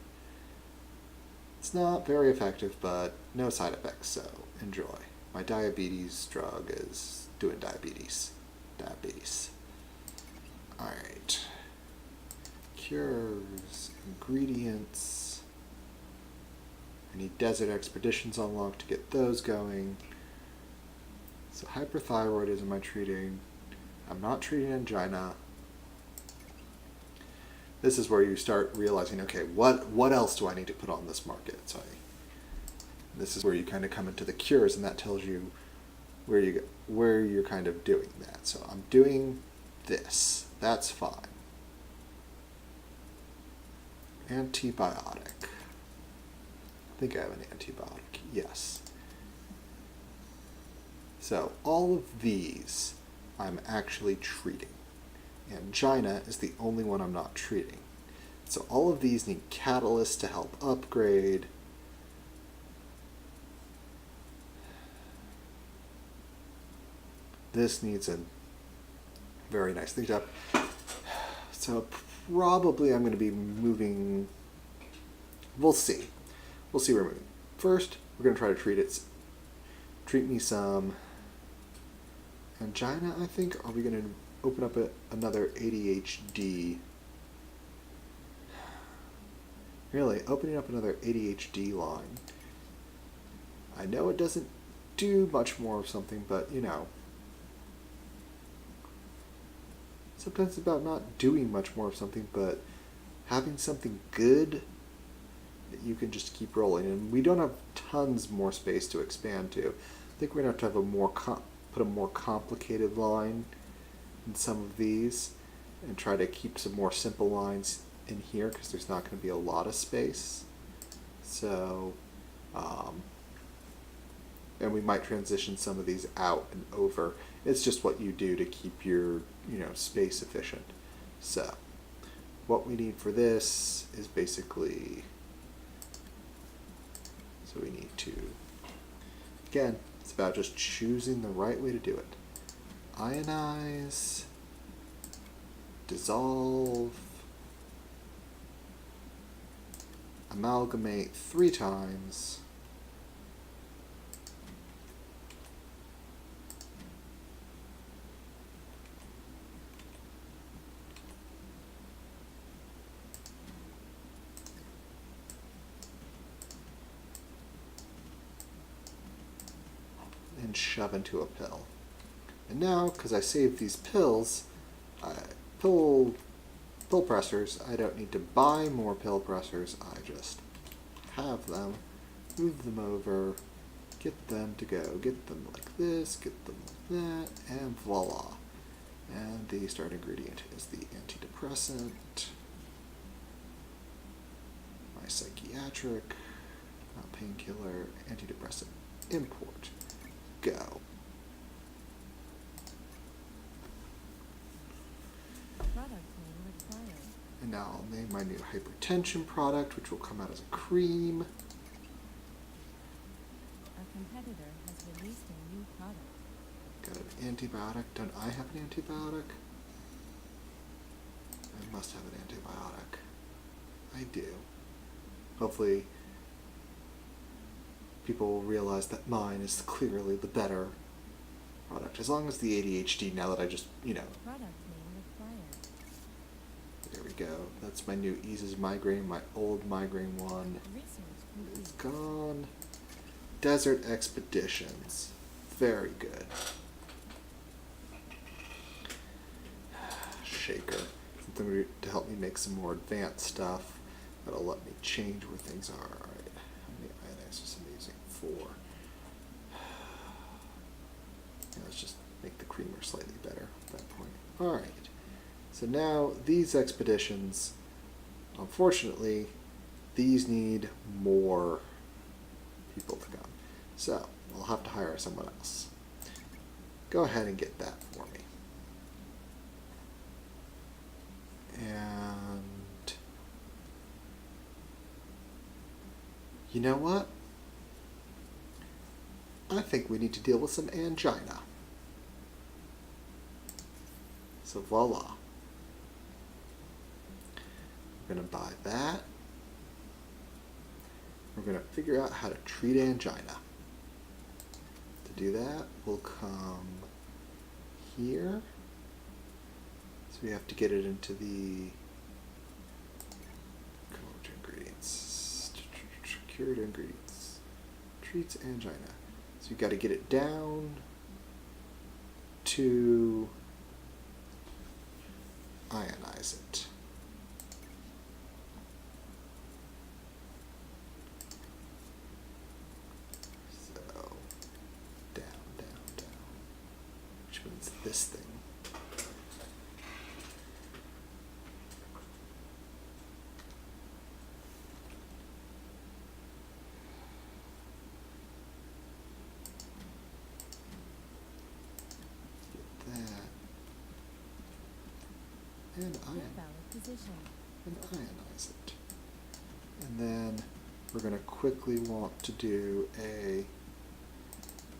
It's not very effective, but no side effects, so enjoy. My diabetes drug is doing diabetes. Diabetes. Alright. Cures, ingredients. I need desert expeditions unlocked to get those going. So hyperthyroidism am I treating? I'm not treating angina. This is where you start realizing, okay, what else do I need to put on this market? So this is where you kind of come into the cures, and that tells you where you're kind of doing that. So I'm doing this. That's fine. Antibiotic. I think I have an antibiotic. Yes. So all of these I'm actually treating. Angina is the only one I'm not treating. So all of these need catalysts to help upgrade. This needs a very nice thing up. So probably I'm going to be moving. We'll see. We'll see where we're moving. First, we're going to try to treat me some angina, I think. Are we going to open up another ADHD? Really, opening up another ADHD line. I know it doesn't do much more of something, but, you know, sometimes it's about not doing much more of something, but having something good that you can just keep rolling. And we don't have tons more space to expand to. I think we're going to have put a more complicated line in some of these and try to keep some more simple lines in here because there's not going to be a lot of space. So, and we might transition some of these out and over. It's just what you do to keep your, space efficient. So, what we need for this is basically, so we need to, again, it's about just choosing the right way to do it. Ionize, dissolve, amalgamate 3 times, and shove into a pill. And now, because I saved these pills, pill pressers, I don't need to buy more pill pressers. I just have them, move them over, get them to go, get them like this, get them like that, and voila. And the start ingredient is the antidepressant, my psychiatric, not painkiller, antidepressant, import, go. Product name required. And now I'll name my new hypertension product, which will come out as a cream. A competitor has released a new product. Got an antibiotic. Don't I have an antibiotic? I must have an antibiotic. I do. Hopefully people will realize that mine is clearly the better product. As long as the ADHD, now that I just, Product name required. there we go. That's my new eases migraine. My old migraine one Research is complete. gone. Desert Expeditions. Very good. Shaker. Something to help me make some more advanced stuff. That'll let me change where things are. Alright. How many ionizers am I using? 4. Yeah, let's just make the creamer slightly better at that point. Alright. So now these expeditions, unfortunately, these need more people to come. So I'll have to hire someone else. Go ahead and get that for me. And you know what? I think we need to deal with some angina. So voila. We're going to buy that. We're going to figure out how to treat angina. To do that, we'll come here. So we have to get it into the ingredients. Cured ingredients. Treats angina. So you've got to get it down to ionize it. So down, down, down. Which means this thing. And ionize it. And then we're going to quickly want to do a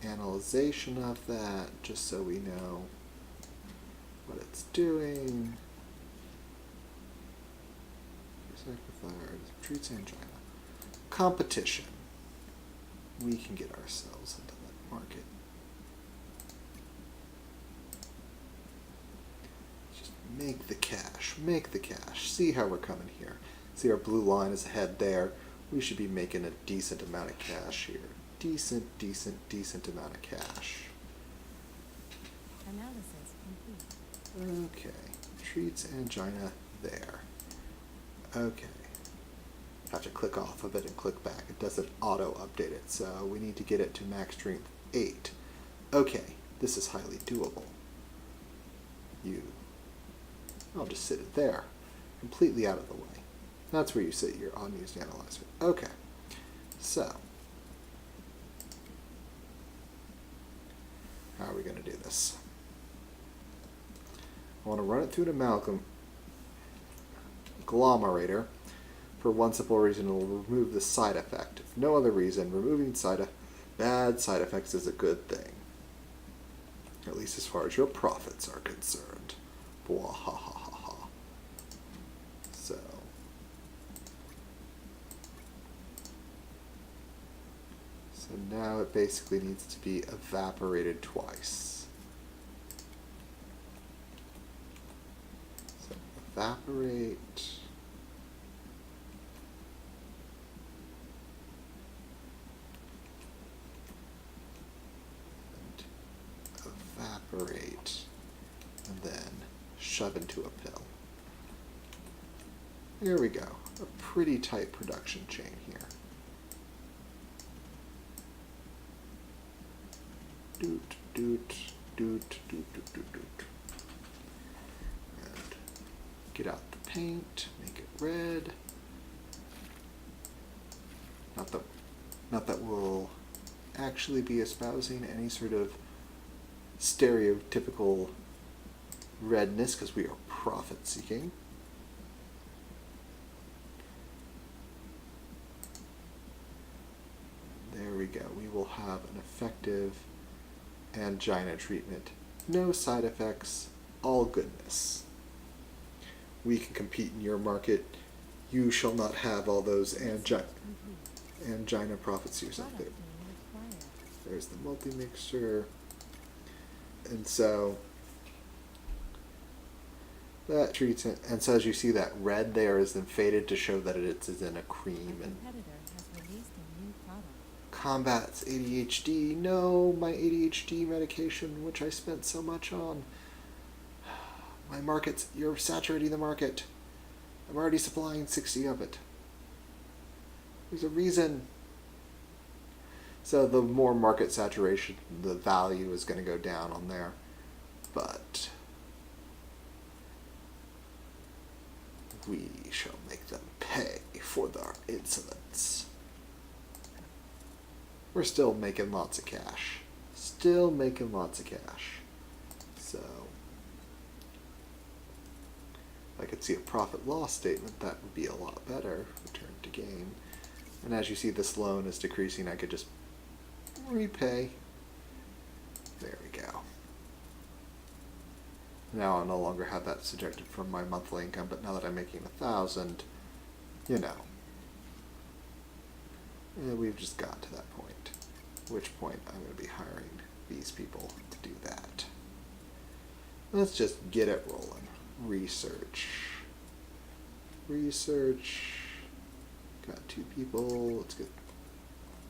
analyzation of that just so we know what it's doing. Treats angina. Competition. We can get ourselves into that market. Make the cash. Make the cash. See how we're coming here. See our blue line is ahead there. We should be making a decent amount of cash here. Decent amount of cash. Analysis complete. Okay. Treats angina there. Okay. Have to click off of it and click back. It doesn't auto-update it, so we need to get it to max strength 8. Okay. This is highly doable. I'll just sit it there, completely out of the way. That's where you sit your unused analyzer. Okay, so how are we going to do this? I want to run it through an agglomerator for one simple reason: it will remove the side effect. If no other reason, removing bad side effects is a good thing. At least as far as your profits are concerned. Blah, ha, ha, ha, ha. So now it basically needs to be evaporated twice. So evaporate. And evaporate. And then shove into a pill. There we go. A pretty tight production chain here. Doot, doot, doot, doot, doot, doot, doot. And get out the paint, make it red. Not that we'll actually be espousing any sort of stereotypical redness, because we are profit seeking. have an effective angina treatment. No side effects, all goodness. We can compete in your market. You shall not have all those angina profiteers out there. Product name required. There's the multi-mixture. And so that treats it. And so as you see, that red there is then faded to show that it is in a cream. A And competitor has released a new product. combats ADHD. No, my ADHD medication, which I spent so much on. My markets, you're saturating the market. I'm already supplying 60 of it. There's a reason. So the more market saturation, the value is going to go down on there. But we shall make them pay for their insolence. We're still making lots of cash. Still making lots of cash. So if I could see a profit loss statement, that would be a lot better. Return to gain. And as you see, this loan is decreasing. I could just repay. There we go. Now I'll no longer have that subjected from my monthly income, but now that I'm making 1,000, you know. And we've just got to that point. At which point I'm going to be hiring these people to do that. Let's just get it rolling. Research. Research. Got 2 people. Let's get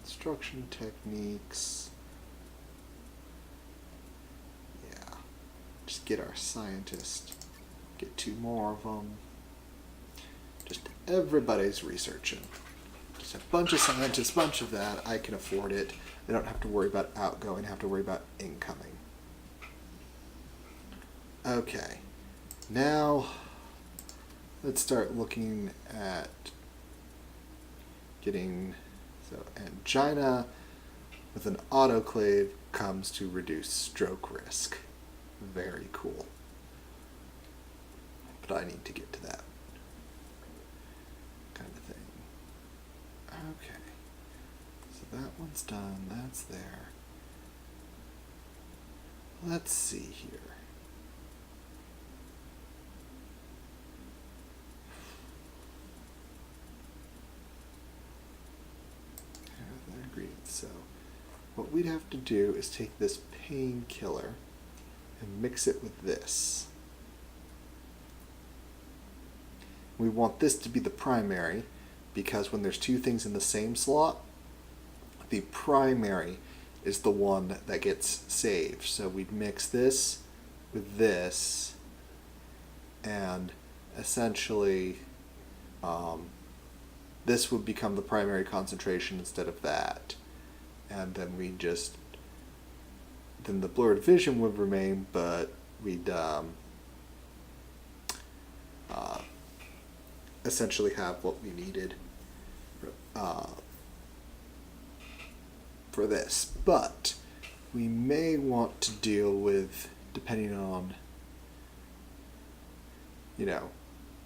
instruction techniques. Yeah. Just get our scientists. Get 2 more of them. Just everybody's researching. Just a bunch of scientists, bunch of that. I can afford it. They don't have to worry about outgoing, have to worry about incoming. Okay. Now, let's start looking at getting, so angina with an autoclave comes to reduce stroke risk. Very cool. But I need to get to that kind of thing. Okay. So that one's done. That's there. Let's see here. So what we'd have to do is take this painkiller and mix it with this. We want this to be the primary because when there's 2 things in the same slot, the primary is the one that gets saved. So we'd mix this with this and essentially this would become the primary concentration instead of that. And then then the blurred vision would remain, but we'd essentially have what we needed for this. But we may want to deal with, depending on,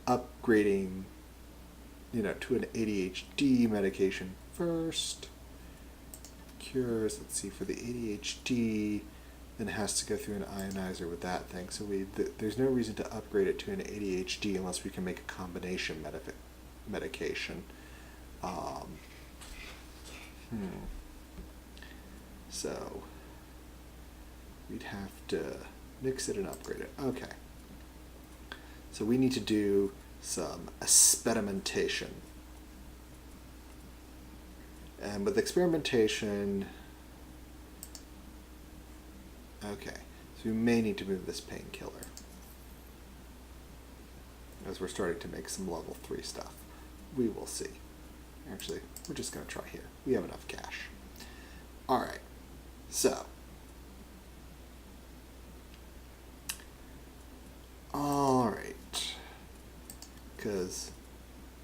upgrading, to an ADHD medication first. Cures, let's see, for the ADHD, then it has to go through an ionizer with that thing. So there's no reason to upgrade it to an ADHD unless we can make a combination medication. So we'd have to mix it and upgrade it. Okay. So we need to do some experimentation. And with experimentation, okay, so we may need to move this painkiller as we're starting to make some level 3 stuff. We will see. Actually, we're just going to try here. We have enough cash. Alright, so. Alright. Because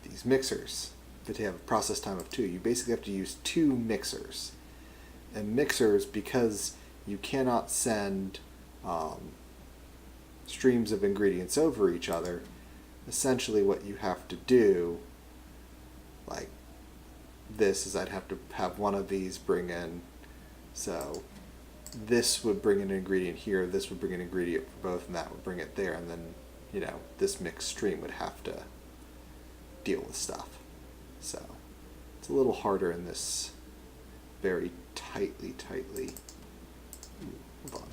these mixers, that have a process time of 2, you basically have to use 2 mixers. And mixers, because you cannot send streams of ingredients over each other, essentially what you have to do, like this, is I'd have to have one of these bring in So this would bring an ingredient here, this would bring an ingredient for both, and that would bring it there, and then, this mixed stream would have to deal with stuff. So it's a little harder in this very tightly. Hold on.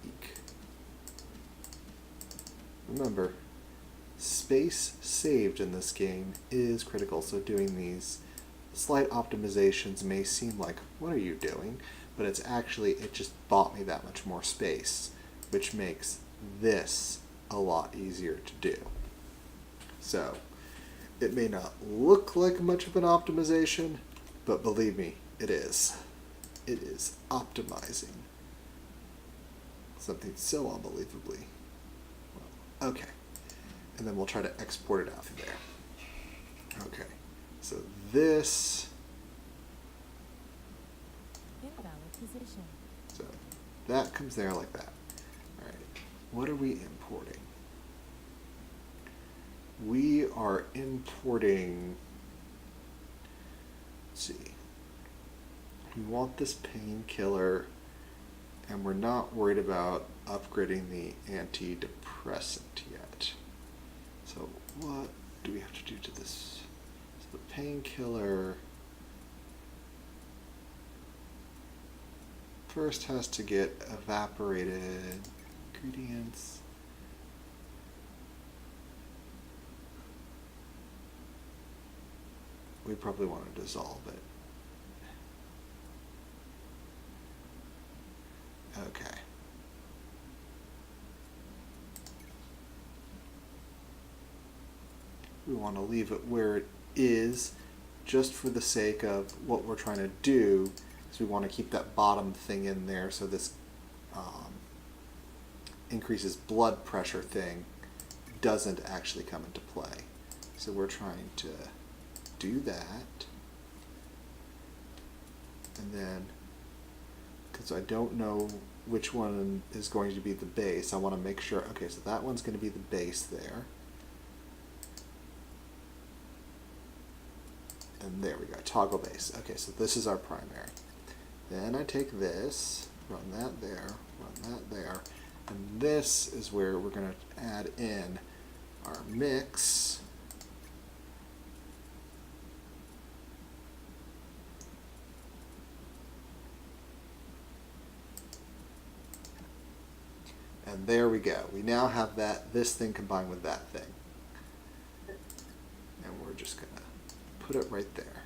Eek. Remember, space saved in this game is critical, so doing these slight optimizations may seem like, what are you doing? But it's actually, it just bought me that much more space, which makes this a lot easier to do. So, it may not look like much of an optimization, but believe me, it is. It is optimizing something so unbelievably well. Okay. And then we'll try to export it out through there. Okay. So this, Invalid position. so that comes there like that. All right. What are we importing? We are importing, let's see, we want this painkiller, and we're not worried about upgrading the antidepressant yet. So what do we have to do to this? So the painkiller first has to get evaporated. Ingredients. We probably want to dissolve it. Okay. We want to leave it where it is, just for the sake of what we're trying to do, is we want to keep that bottom thing in there so this increases blood pressure thing doesn't actually come into play. So we're trying to do that. And then, because I don't know which one is going to be the base, I want to make sure, okay, so that one's going to be the base there. And there we go, toggle base. Okay, so this is our primary. Then I take this, run that there, run that there, and this is where we're going to add in our mix. And there we go. We now have this thing combined with that thing. And we're just going to put it right there.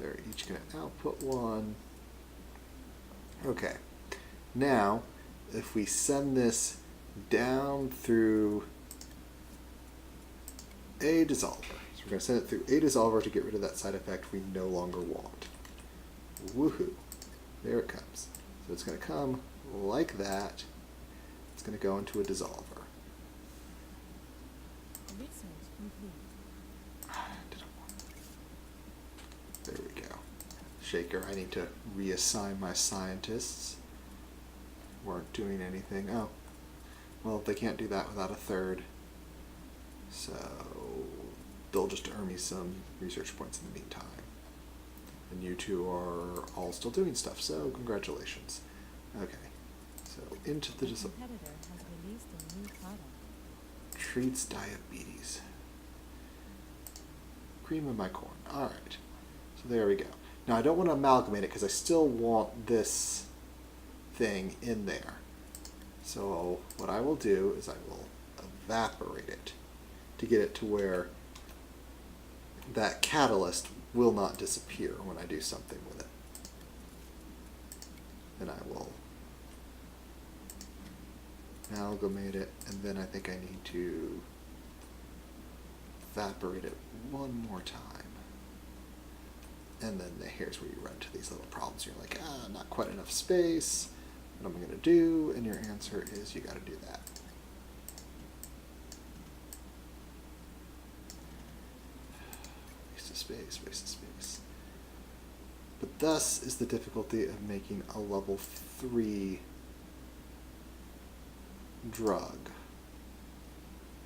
They're each going to output one. Okay. Now, if we send this down through a dissolver. So we're going to send it through a dissolver to get rid of that side effect we no longer want. Woohoo. There it comes. So it's going to come like that. It's going to go into a dissolver. Research complete. There we go. Shaker, I need to reassign my scientists. Weren't doing anything. Oh, well, they can't do that without a third. So they'll just earn me some research points in the meantime. And you two are all still doing stuff, so congratulations. Okay, so into the A competitor has released a new product. treats diabetes. Cream of my corn. Alright, so there we go. Now I don't want to amalgamate it because I still want this thing in there. So what I will do is I will evaporate it to get it to where that catalyst will not disappear when I do something with it. Then I will amalgamate it, and then I think I need to evaporate it one more time. And then here's where you run into these little problems. You're like, not quite enough space. What am I going to do? And your answer is you got to do that. Waste of space, waste of space. But thus is the difficulty of making a level 3 drug.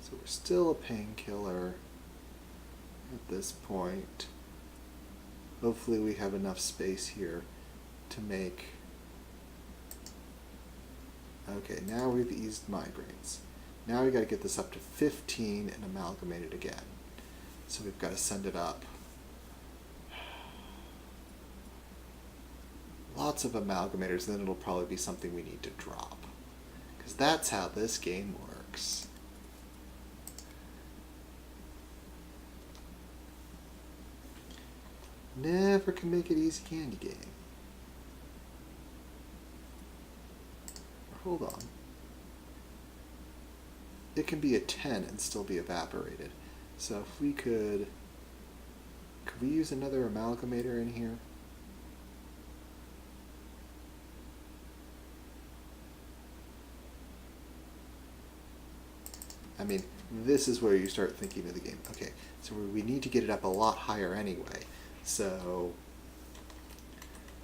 So we're still a painkiller, at this point. Hopefully we have enough space here to make... Okay, now we've eased migraines. Now we got to get this up to 15 and amalgamate it again. So we've got to send it up. Lots of amalgamators, then it'll probably be something we need to drop. Because that's how this game works. Never can make it easy candy game. Hold on. It can be a 10 and still be evaporated. So if we could we use another amalgamator in here? I mean, this is where you start thinking of the game. Okay, so we need to get it up a lot higher anyway. So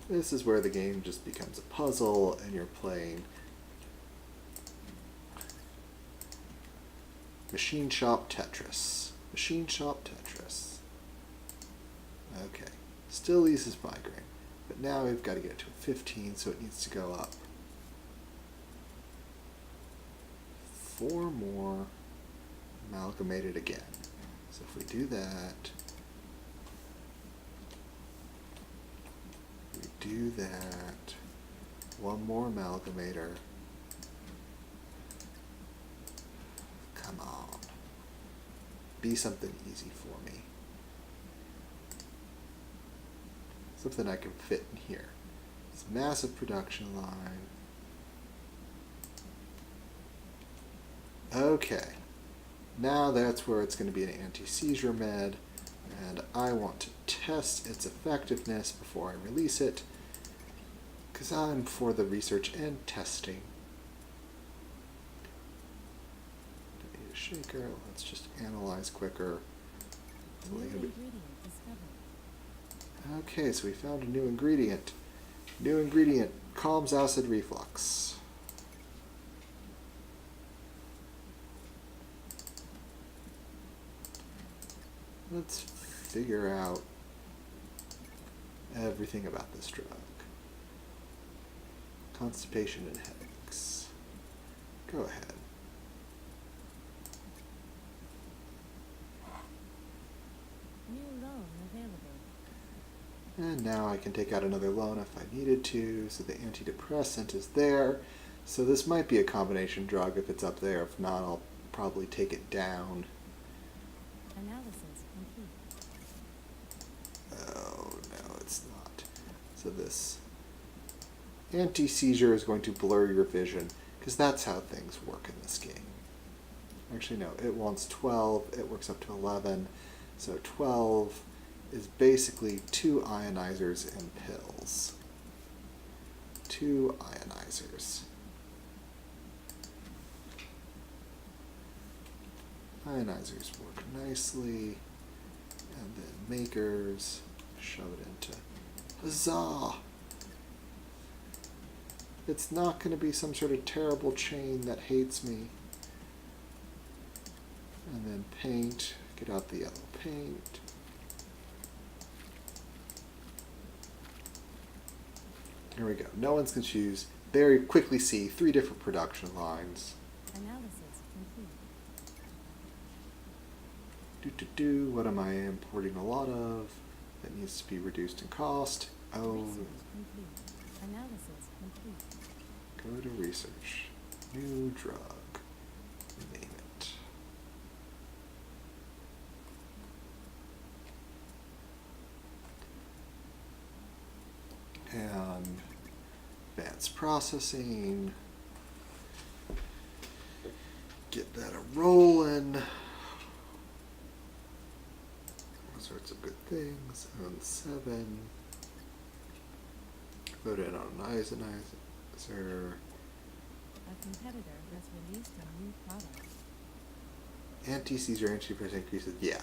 this is where the game just becomes a puzzle and you're playing Machine Shop Tetris. Machine Shop Tetris. Okay, still eases migraine, but now we've got to get it to a 15, so it needs to go up 4 more, amalgamated again. So if we do that, one more amalgamator. Come on. Be something easy for me. Something I can fit in here. It's a massive production line. Okay. Now that's where it's going to be an anti-seizure med, and I want to test its effectiveness before I release it, because I'm for the research and testing. Don't need a shaker. Let's just analyze quicker. New ingredient discovered. Okay, so we found a new ingredient. New ingredient calms acid reflux. Let's figure out everything about this drug. Constipation and headaches. Go ahead. New loan available. And now I can take out another loan if I needed to, so the antidepressant is there. So this might be a combination drug if it's up there. If not, I'll probably take it down. Analysis complete. Oh, no, it's not. So this anti-seizure is going to blur your vision, because that's how things work in this game. Actually, no, it wants 12, it works up to 11. So 12 is basically 2 ionizers and pills. 2 ionizers. Ionizers work nicely, and then makers shove it into... Huzzah! It's not going to be some sort of terrible chain that hates me. And then paint, get out the yellow paint. Here we go. No one's going to choose. There you quickly see 3 different production lines. Analysis complete. What am I importing a lot of? That needs to be reduced in cost. Oh, Research complete. Analysis complete. go to research. New drug. Name it. And advanced processing. Get that a-rolling. All sorts of good things. On 7. Put it on an isonizer. A competitor has released a new product. Anti-seizure, antidepressant increases. Yeah.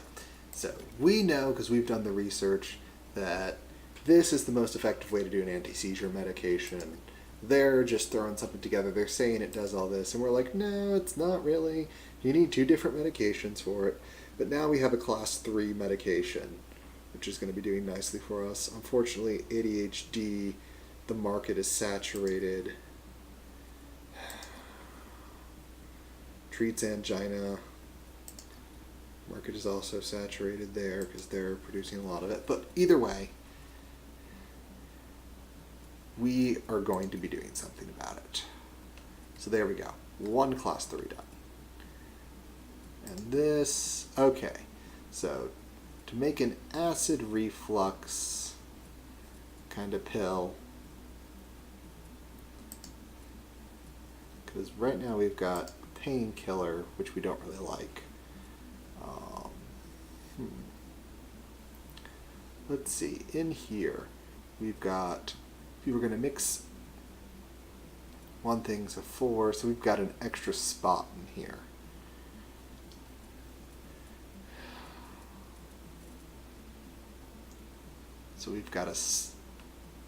So we know, because we've done the research, that this is the most effective way to do an anti-seizure medication. They're just throwing something together. They're saying it does all this. And we're like, no, it's not really. You need 2 different medications for it. But now we have a class 3 medication, which is going to be doing nicely for us. Unfortunately, ADHD, the market is saturated. Treats angina. Market is also saturated there because they're producing a lot of it. But either way, we are going to be doing something about it. So there we go. One class 3 done. And this, okay. So to make an acid reflux kind of pill, because right now we've got painkiller, which we don't really like. Let's see, in here we've got, if you were going to mix one thing's a 4, so we've got an extra spot in here. So we've got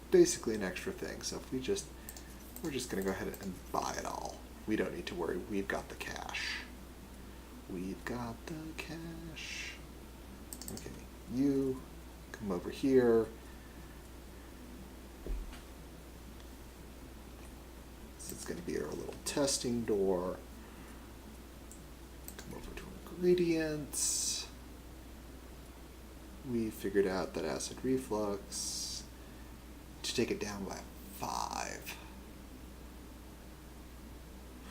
basically an extra thing. So if we're just going to go ahead and buy it all. We don't need to worry. We've got the cash. We've got the cash. Okay, you come over here. This is going to be our little testing door. Come over to ingredients. We figured out that acid reflux, to take it down by 5.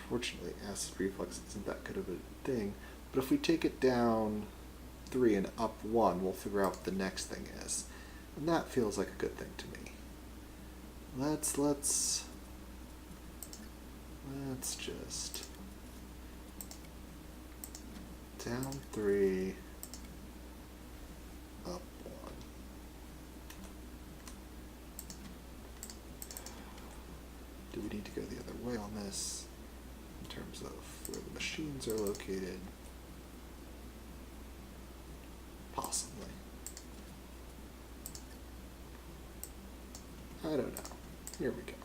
Fortunately, acid reflux isn't that good of a thing, but if we take it down 3 and up 1, we'll figure out what the next thing is. And that feels like a good thing to me. Let's just down 3, up 1. Do we need to go the other way on this in terms of where the machines are located? Possibly. I don't know. Here we go.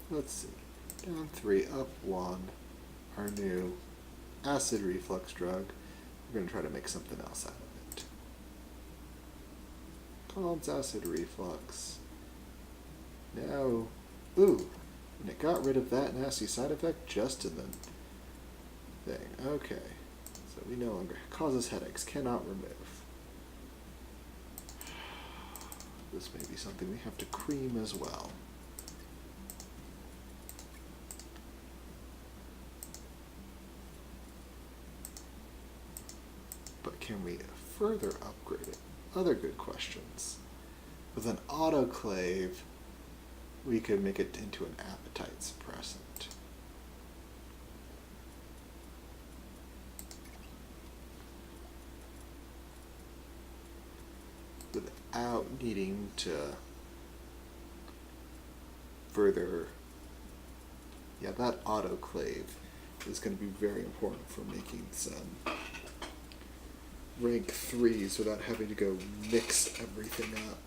Let's see. Down 3, up 1. Our new acid reflux drug. We're going to try to make something else out of it. Called acid reflux. Now, ooh, and it got rid of that nasty side effect just in the thing. Okay, so we no longer causes headaches, cannot remove. This may be something we have to cream as well. But can we further upgrade it? Other good questions. With an autoclave, we could make it into an appetite suppressant. Without needing to further, yeah, that autoclave is going to be very important for making some rank 3s without having to go mix everything up.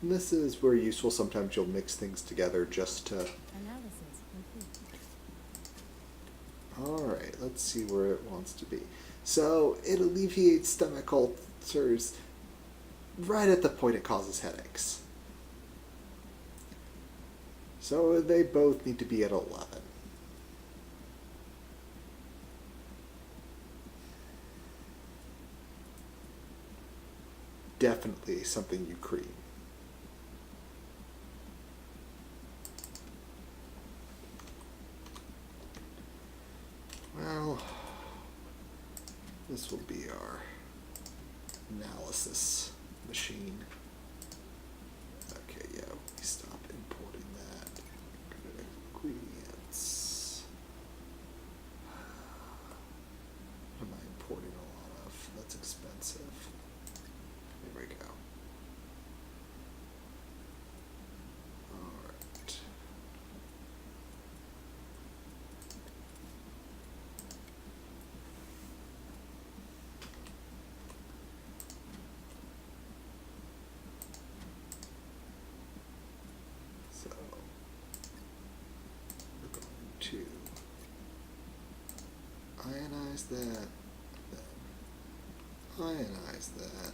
And this is where useful. Sometimes you'll mix things together just to... Analysis complete. Alright, let's see where it wants to be. So, it alleviates stomach ulcers right at the point it causes headaches. So they both need to be at 11. Definitely something you cream. Well, this will be our analysis machine. Okay, yeah, we stop importing that. Go to ingredients. What am I importing a lot of? That's expensive. There we go. Alright. ionize that, then ionize that,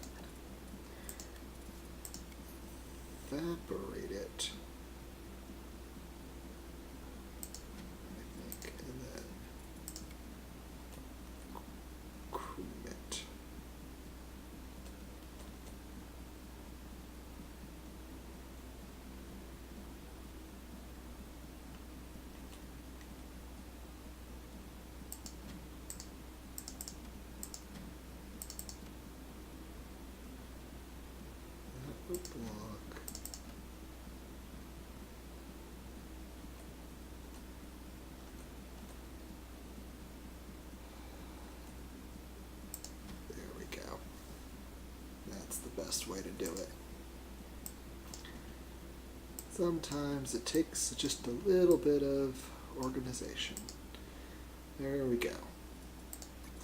evaporate it, I think, and then cream it. That would block. There we go. That's the best way to do it. Sometimes it takes just a little bit of organization. There we go.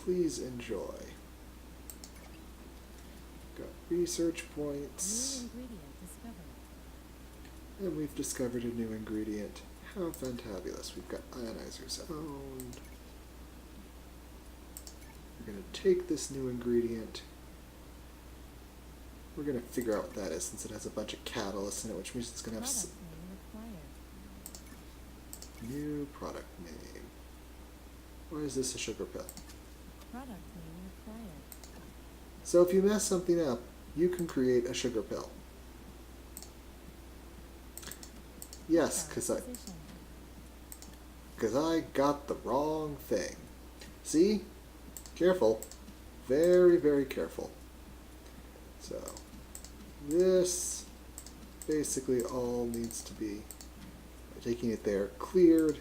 Please enjoy. Got research New points, ingredient discovered. and we've discovered a new ingredient. How fantabulous. We've got ionizers owned. We're going to take this new ingredient. We're going to figure out what that is since it has a bunch of catalysts in it, which means it's going to have Product name required. new product name. Why is this a sugar pill? Product name required. So if you mess something up, you can create a sugar pill. Yes, Product because position. I got the wrong thing. See? Careful. Very, very careful. So, this basically all needs to be, taking it there, cleared,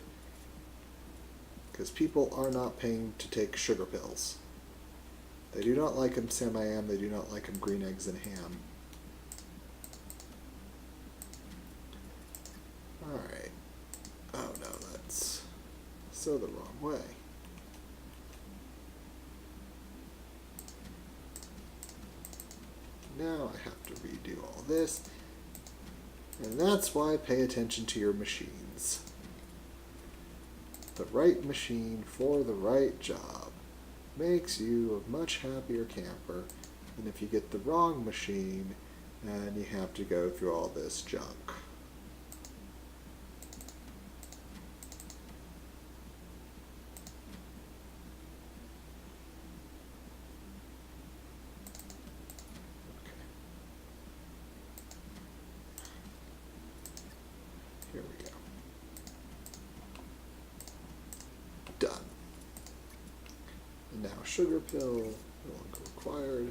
because people are not paying to take sugar pills. They do not like them Sam-I-Am, they do not like them green eggs and ham. Alright. Oh no, that's so the wrong way. Now I have to redo all this. And that's why pay attention to your machines. The right machine for the right job makes you a much happier camper than if you get the wrong machine and you have to go through all this junk. Here we go. Done. And now sugar pill, no longer required.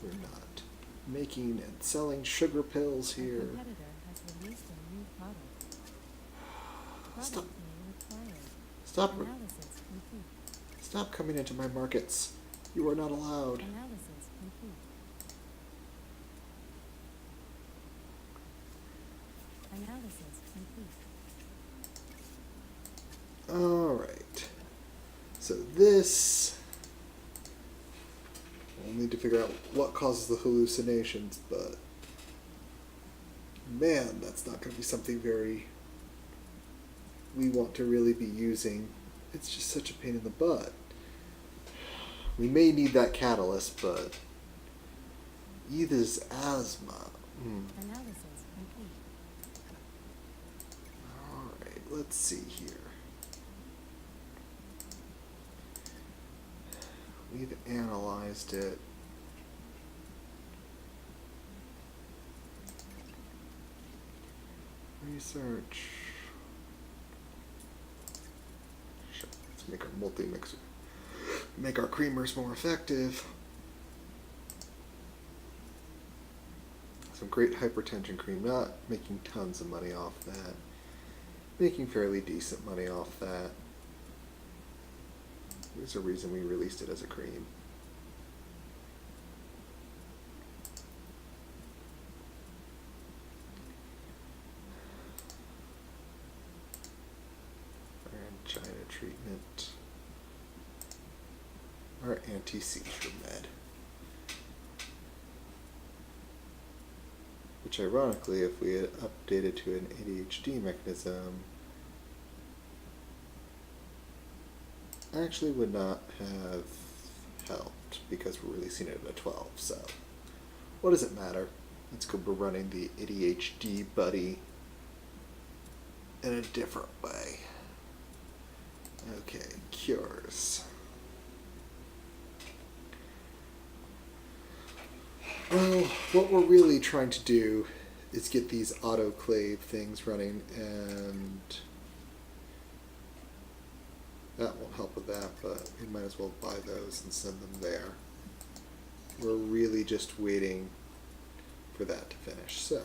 We're not making and selling sugar pills A here. competitor has released a new product. Product Stop. name required. Stop. Analysis complete. Stop coming into my markets. You are not allowed. Analysis complete. Analysis complete. Alright. So this, we'll need to figure out what causes the hallucinations, but man, that's not going to be something we want to really be using. It's just such a pain in the butt. We may need that catalyst, but Etha's asthma. Analysis complete. Alright, let's see here. We've analyzed it. Research. Sure, let's make our multi-mixer. Make our creamers more effective. Some great hypertension cream, not making tons of money off that. Making fairly decent money off that. There's a reason we released it as a cream. Our angina treatment. Our anti-seizure med. Which ironically, if we had updated to an ADHD mechanism, actually would not have helped because we're releasing it at a 12, so what does it matter? Let's go, we're running the ADHD buddy in a different way. Okay, cures. Well, what we're really trying to do is get these autoclave things running, and that won't help with that, but we might as well buy those and send them there. We're really just waiting for that to finish, so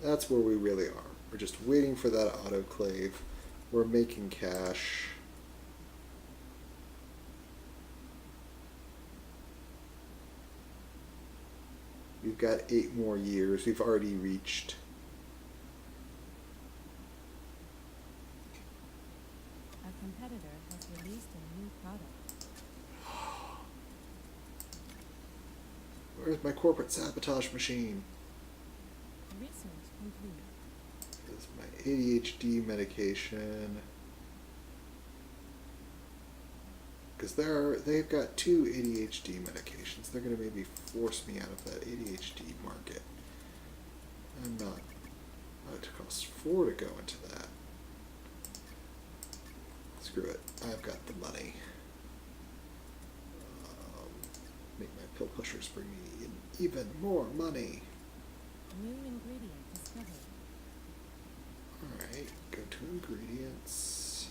that's where we really are. We're just waiting for that autoclave. We're making cash. We've got 8 more years. We've already reached. A competitor has released a new product. Where's my corporate sabotage machine? Research complete. This is my ADHD medication. Because they've got 2 ADHD medications. They're going to maybe force me out of that ADHD market. I'm not. It costs 4 to go into that. Screw it. I've got the money. Make my pill pushers bring me in even more money. New ingredient discovered. Alright, go to ingredients.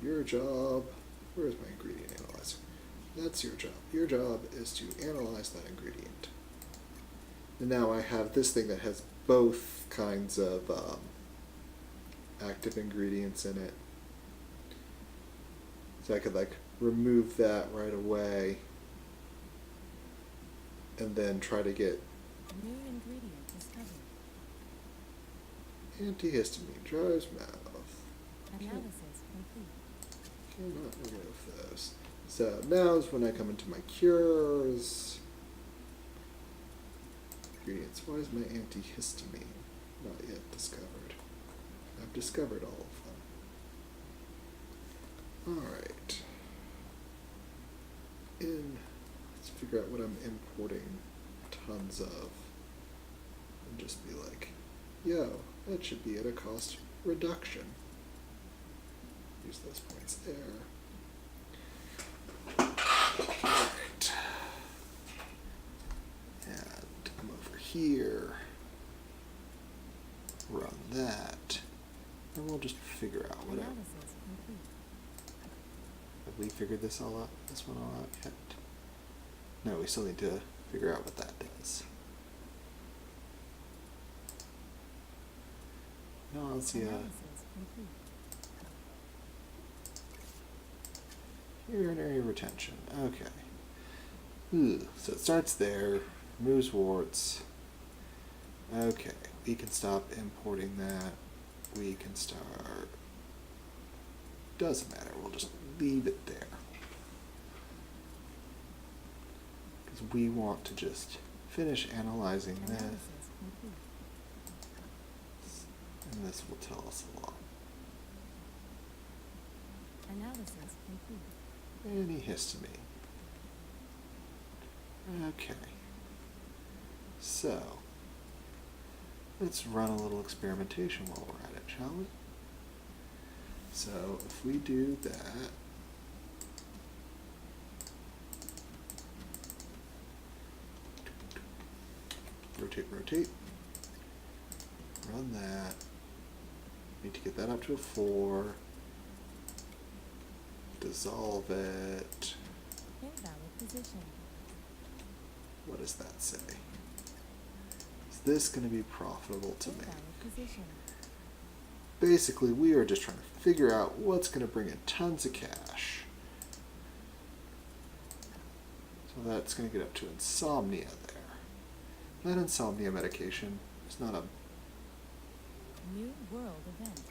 And your job, where's my ingredient analyzer? That's your job. Your job is to analyze that ingredient. And now I have this thing that has both kinds of active ingredients in it. So I could like remove that right away and then try to get New ingredient discovered. antihistamine, dries mouth. Analysis complete. Cannot remove those. So now's when I come into my cures. Ingredients. Why is my antihistamine not yet discovered? I've discovered all of them. Alright. Let's figure out what I'm importing tons of. And just be like, yo, that should be at a cost reduction. Use those points there. Alright. And come over here. Run that. And we'll just figure out whatever. Analysis complete. Have we figured this all out? This one all out yet? No, we still need to figure out what that does. No, let's see. Analysis complete. Urinary retention. Okay. So it starts there. Removes warts. Okay. We can stop importing that. We can start. Doesn't matter. We'll just leave it there. Because we want to just finish analyzing that. Analysis complete. And this will tell us a lot. Analysis complete. Antihistamine. Okay. So, let's run a little experimentation while we're at it, shall we? So, if we do that, rotate, rotate, run that, need to get that up to a 4, dissolve it. Invalid position. What does that say? Is this going to be profitable to me? Invalid position. Basically, we are just trying to figure out what's going to bring in tons of cash. So that's going to get up to insomnia there. That insomnia medication is not a... New world event.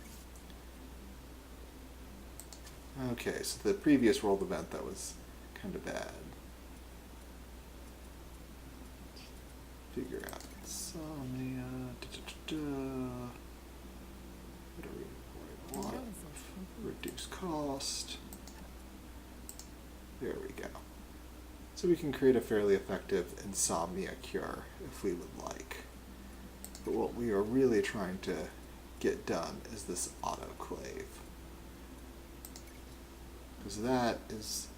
Okay, so the previous world event that was Kind of bad. Figure out insomnia. What do we want? Analysis complete. Reduce cost. There we go. So we can create a fairly effective insomnia cure if we would like. But what we are really trying to get done is this autoclave. Because that is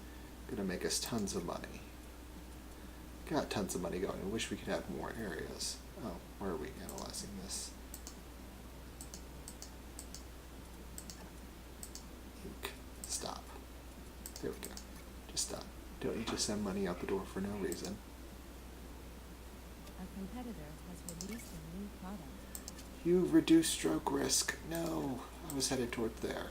going to make us tons of money. Got tons of money going. I wish we could have more areas. Oh, where are we analyzing this? Ink. Stop. There we go. Just stop. Don't need to send money out the door for no reason. A competitor has released a new product. You reduce stroke risk. No, I was headed toward there.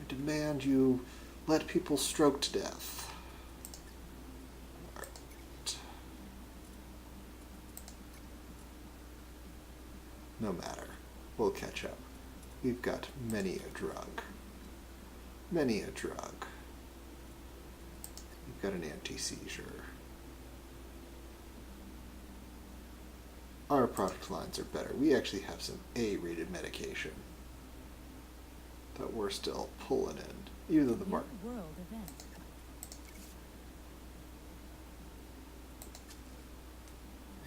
I demand you let people stroke to death. Alright. No matter. We'll catch up. We've got many a drug. Many a drug. We've got an anti-seizure. Our product lines are better. We actually have some A-rated medication that we're still pulling in, even though the market. New world event.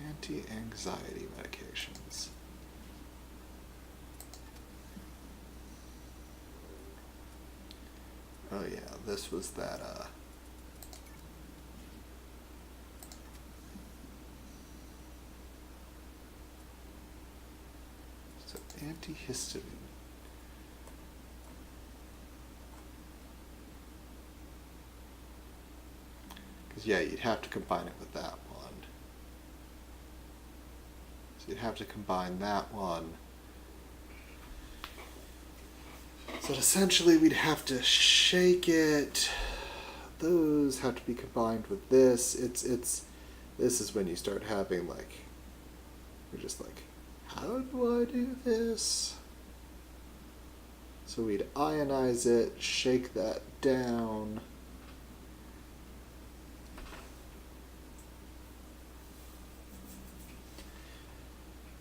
Anti-anxiety medications. Oh yeah, this was that, so antihistamine. Because yeah, you'd have to combine it with that one. So you'd have to combine that one. So essentially we'd have to shake it. Those have to be combined with this. This is when you start having like, you're just like, how do I do this? So we'd ionize it, shake that down.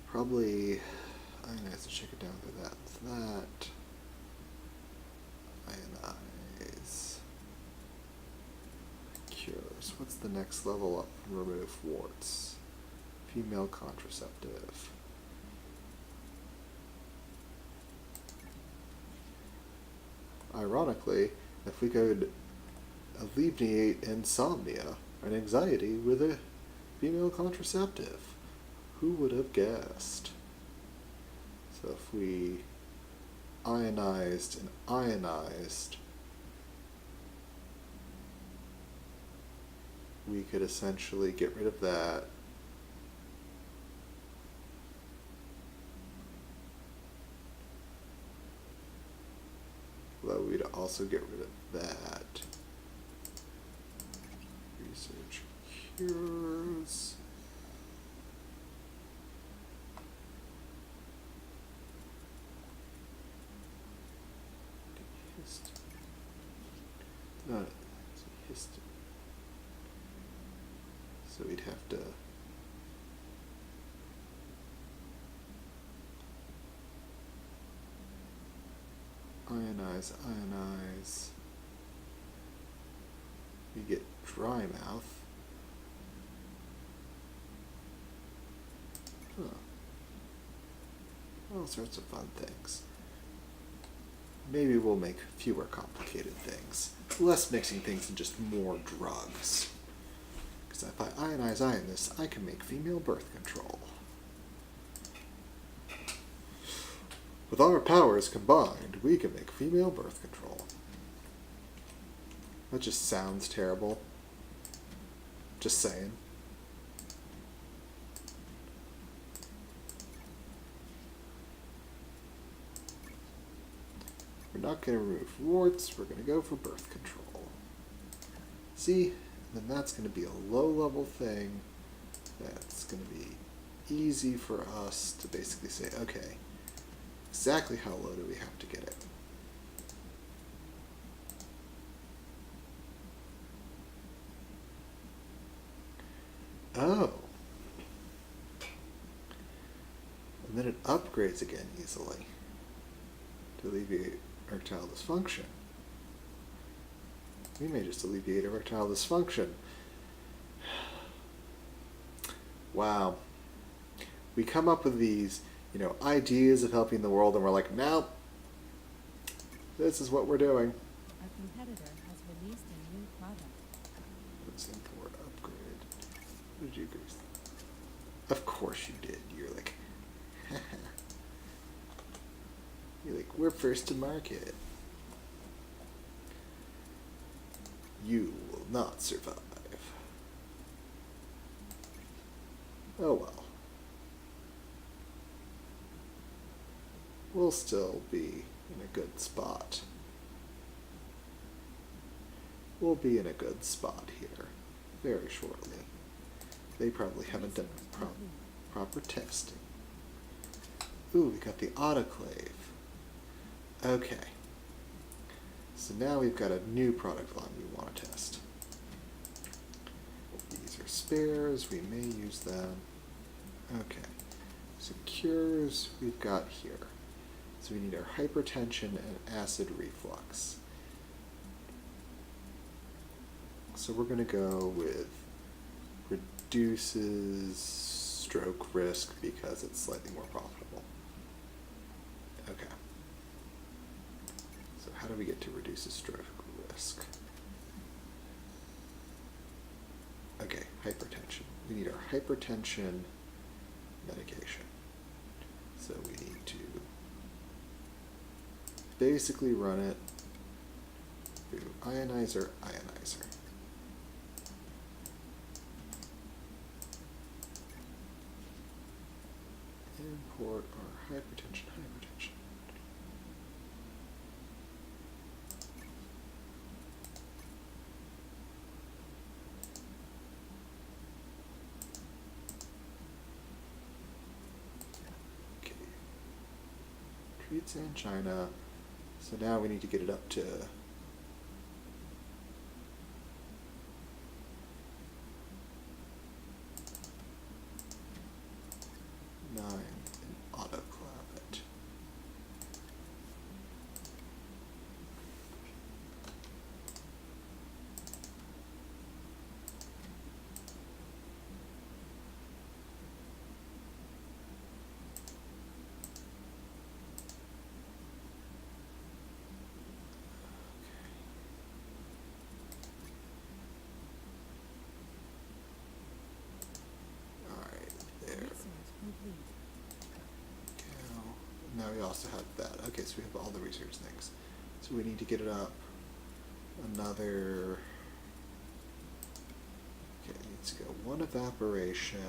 Probably ionize and shake it down through that. Ionize. Cures. What's the next level up from remove warts? Female contraceptive. Ironically, if we could alleviate insomnia and anxiety with a female contraceptive, who would have guessed? So if we ionized and ionized, we could essentially get rid of that. Although we'd also get rid of that. Research cures. No, it's histamine. So we'd have to ionize. We get dry mouth. Huh. All sorts of fun things. Maybe we'll make fewer complicated things. Less mixing things and just more drugs. Because if I ionize this, I can make female birth control. With our powers combined, we can make female birth control. That just sounds terrible. Just saying. We're not going to remove warts, we're going to go for birth control. See? Then that's going to be a low-level thing that's going to be easy for us to basically say, okay, exactly how low do we have to get it? And then it upgrades again easily to alleviate erectile dysfunction. We may just alleviate erectile dysfunction. Wow. We come up with these, ideas of helping the world, and we're like, nope, this is what we're doing. A competitor has released a new product. Let's import upgrade. What did you guys? Of course you did. You're like, we're first to market. You will not survive. Oh well. We'll still be in a good spot. We'll be in a good spot here very shortly. They probably haven't done proper testing. Ooh, we got the autoclave. Okay. So now we've got a new product line we want to test. These are spares, we may use them. Okay. So cures we've got here. So we need our hypertension and acid reflux. So we're going to go with reduces stroke risk because it's slightly more profitable. Okay. So how do we get to reduces stroke risk? Okay, hypertension. We need our hypertension medication. So we need to basically run it through ionizer. Import our hypertension. Okay. Treats in China. So now we need to get it up to 9 and autoclave it. Now we also have that. Okay, so we have all the research things. So we need to get it up another. Okay, it needs to go 1 evaporation.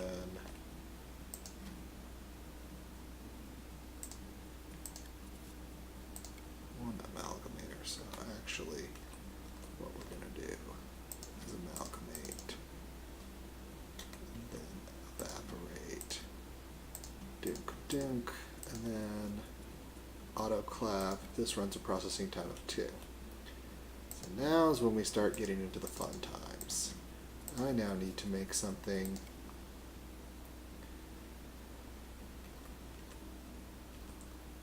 1 amalgamator. So actually, what we're going to do is amalgamate, and then evaporate, dunk, and then autoclave. This runs a processing time of 2. So now is when we start getting into the fun times. I now need to make something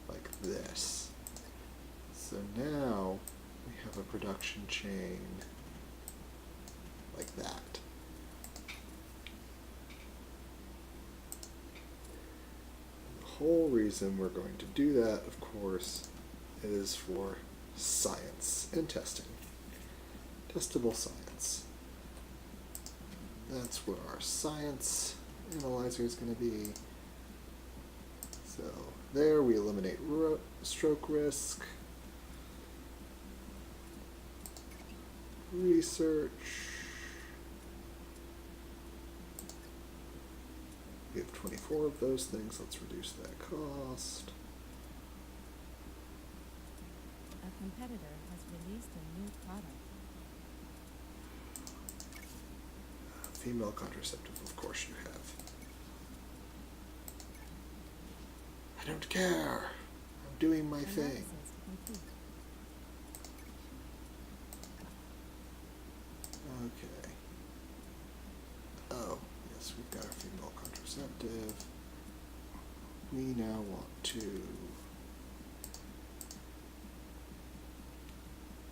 like this. So now we have a production chain like that. The whole reason we're going to do that, of course, is for science and testing. Testable science. That's where our science analyzer is going to be. So there we eliminate stroke risk. Research. We have 24 of those things. Let's reduce that cost. A competitor has released a new product. Female contraceptive, of course you have. I don't care. I'm doing my thing. Analysis complete. Okay. Oh, yes, we've got our female contraceptive. we now want to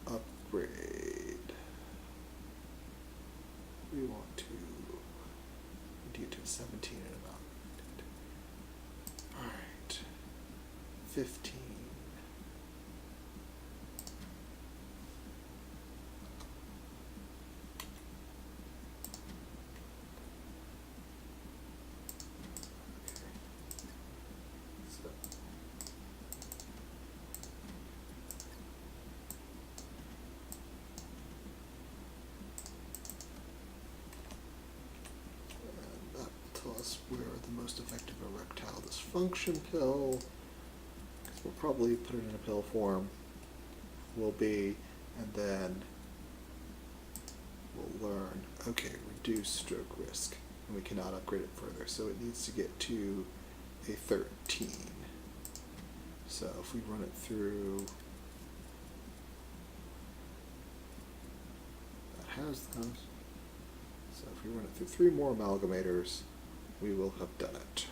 upgrade. We want to do to 17 and about. Alright. 15. Tell us where the most effective erectile dysfunction pill, because we'll probably put it in a pill form, will be, and then we'll learn, okay, reduce stroke risk, and we cannot upgrade it further, so it needs to get to a 13. So if we run it through, that has those, so if we run it through 3 more amalgamators, we will have done it.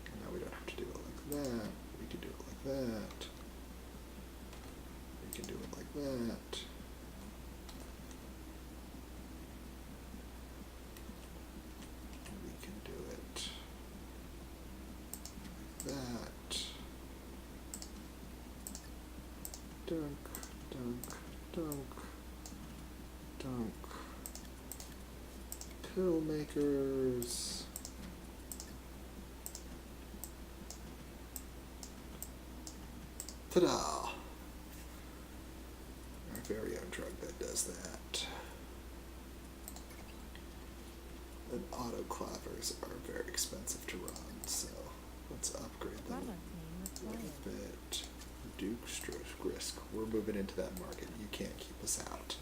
And now we don't have to do it like that. We can do it like that. We can do it like that. We can do it like that. Dunk, dunk, dunk, dunk. Pill makers. Ta-da! Our very own drug that does that. And autoclavers are very expensive to run, so let's upgrade them Product a name little required. bit. Reduce stroke risk. We're moving into that market. You can't keep us out.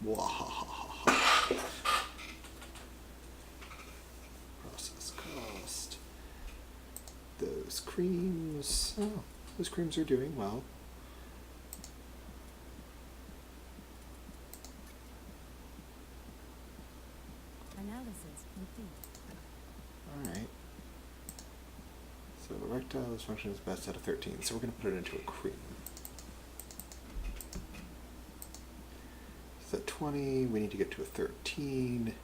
Wahahaha. Process cost. Those creams. Oh, those creams are doing well. Analysis complete. Alright. So erectile dysfunction is best out of 13, so we're going to put it into a cream. So at 20, we need to get to a 13.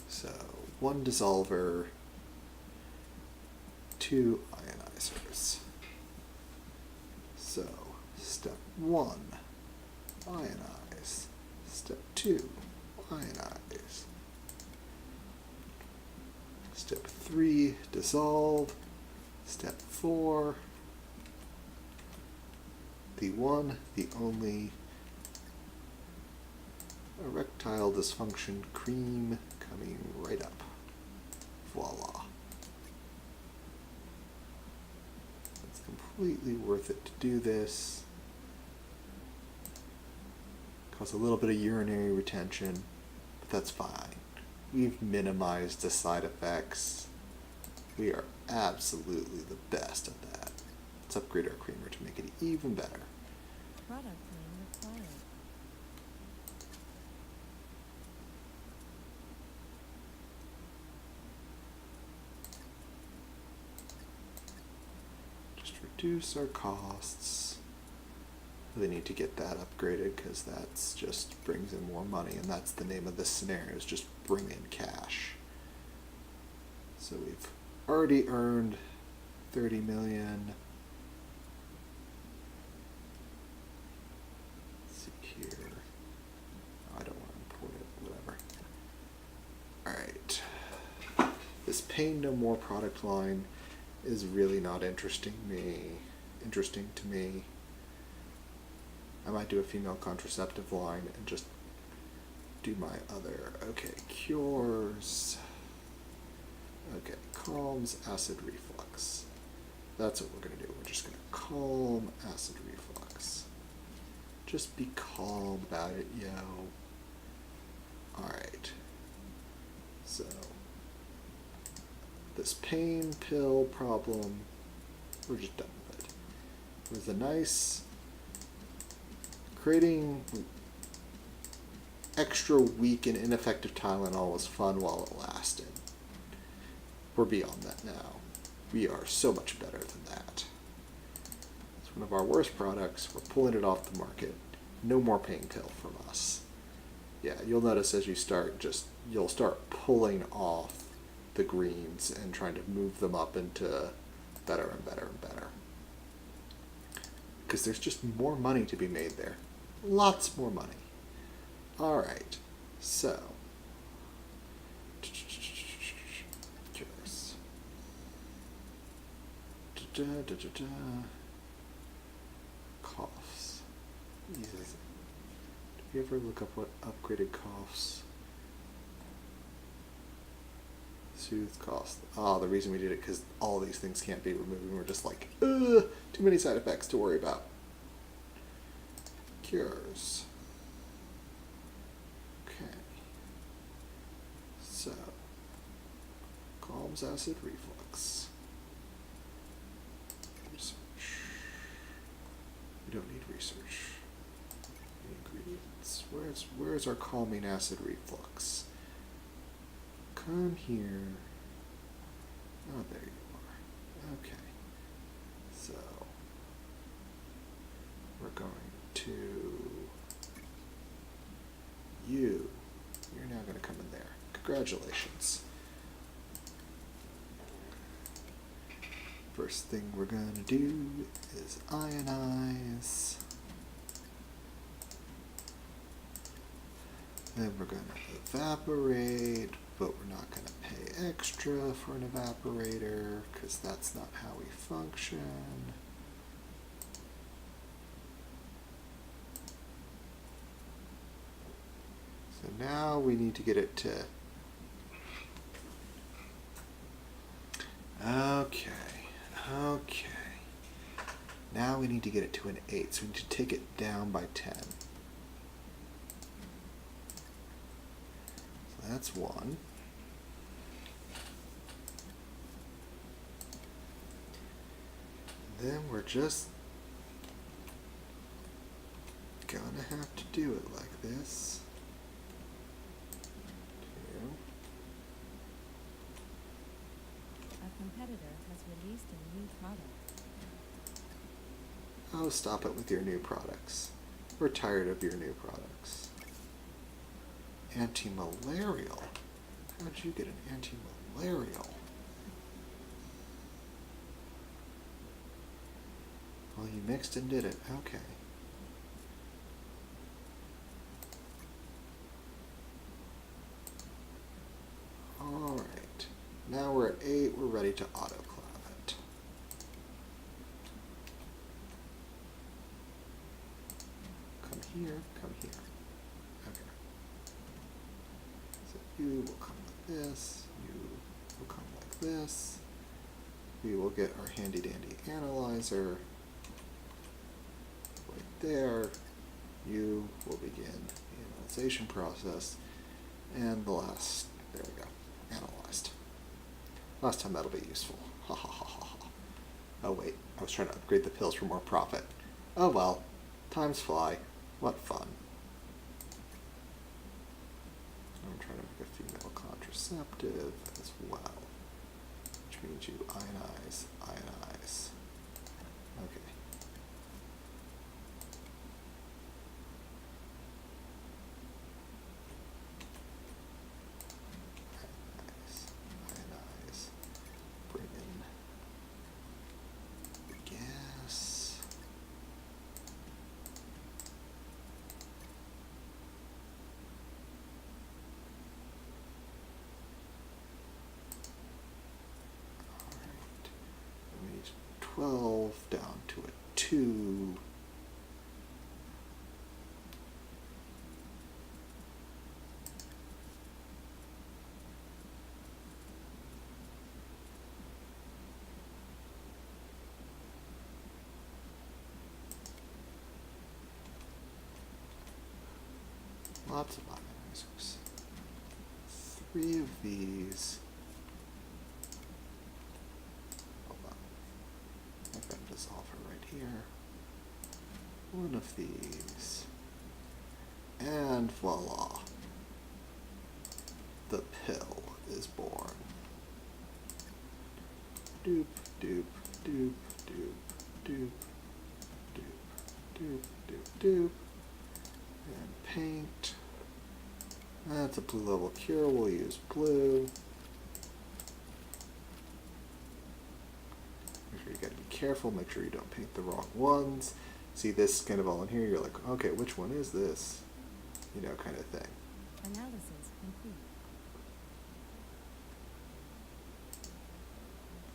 So 1 dissolver, 2 ionizers. So step 1, ionize. Step 2, ionize. Step 3, dissolve. Step 4, the one, the only erectile dysfunction cream coming right up. Voila. It's completely worth it to do this. Cause a little bit of urinary retention, but that's fine. We've minimized the side effects. We are absolutely the best at that. Let's upgrade our creamer to make it even better. Product name required. Just reduce our costs. Really need to get that upgraded because that's just brings in more money, and that's the name of this scenario, is just bring in cash. So we've already earned 30 million. Let's see here. Oh, I don't want to import it, whatever. Alright. This Pain No More product line is really not interesting to me. I might do a female contraceptive line and just do my other. Okay, cures. Okay, calms acid reflux. That's what we're going to do. We're just going to calm acid reflux. Just be calm about it, yo. Alright. So, this pain pill problem, we're just done with it. It was a nice... Creating extra weak and ineffective Tylenol was fun while it lasted. We're beyond that now. We are so much better than that. It's one of our worst products. We're pulling it off the market. No more pain pill from us. Yeah, you'll notice as you start, you'll start pulling off the greens and trying to move them up into better and better and better. Because there's just more money to be made there. Lots more money. Alright, so. Curious. Coughs. Yes. Did you ever look up what upgraded coughs? Soothe cost. Ah, the reason we did it because all these things can't be removed. And we're just like, ugh, too many side effects to worry about. Cures. Okay. So, calms acid reflux. Research. We don't need research. Ingredients. Where's our calming acid reflux? Come here. Oh, there you are. Okay. So, we're going to you. You're now going to come in there. Congratulations. First thing we're going to do is ionize. Then we're going to evaporate, but we're not going to pay extra for an evaporator because that's not how we function. So now we need to get it to... Okay. Now we need to get it to an 8, so we need to take it down by 10. So that's 1. Then we're just gonna have to do it like this. 2. A competitor has released a new product. Oh, stop it with your new products. We're tired of your new products. Anti-malarial? How'd you get an anti-malarial? Well, you mixed and did it. Okay. Alright. Now we're at 8. We're ready to autoclave it. Come here. Okay. So you will come like this. You will come like this. We will get our handy dandy analyzer. There, you will begin the analyzation process, and the last, there we go, analyzed. Last time that'll be useful. Ha ha ha ha ha. Oh wait, I was trying to upgrade the pills for more profit. Oh well, times fly. What fun. I'm trying to make a female contraceptive as well, which means you ionize. Okay. Bring in the gas. Alright. We need 12 down to a 2. Lots of ionizers. 3 of these. Hold on. I've got a dissolver right here. 1 of these. And voila. The pill is born. doop, doop, doop, doop, doop, doop, doop, doop, doop. And paint. That's a blue level cure. We'll use blue. Make sure you gotta be careful. Make sure you don't paint the wrong ones. See this kind of all in here. You're like, okay, which one is this? You know, kind of thing. Analysis complete.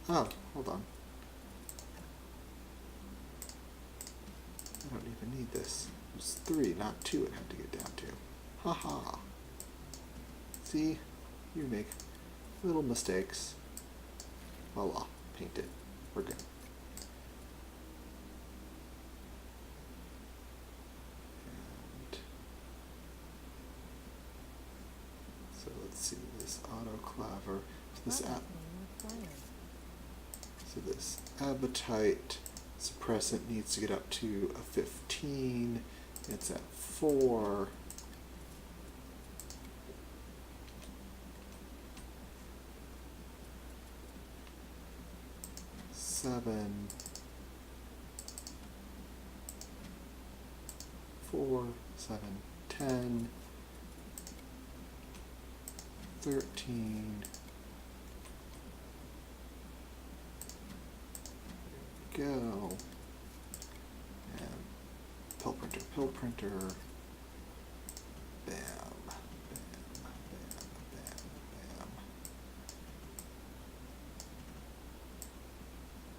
Oh, hold on. I don't even need this. It's 3, not 2 it had to get down to. Haha. See? You make little mistakes. Voila. Paint it. We're good. And so let's see this autoclaver. So this appetite suppressant needs to get up to a 15. It's at 4. Seven, 4, 7, 10, 13. There we go. And pill printer, pill printer. Bam, bam, bam, bam, bam.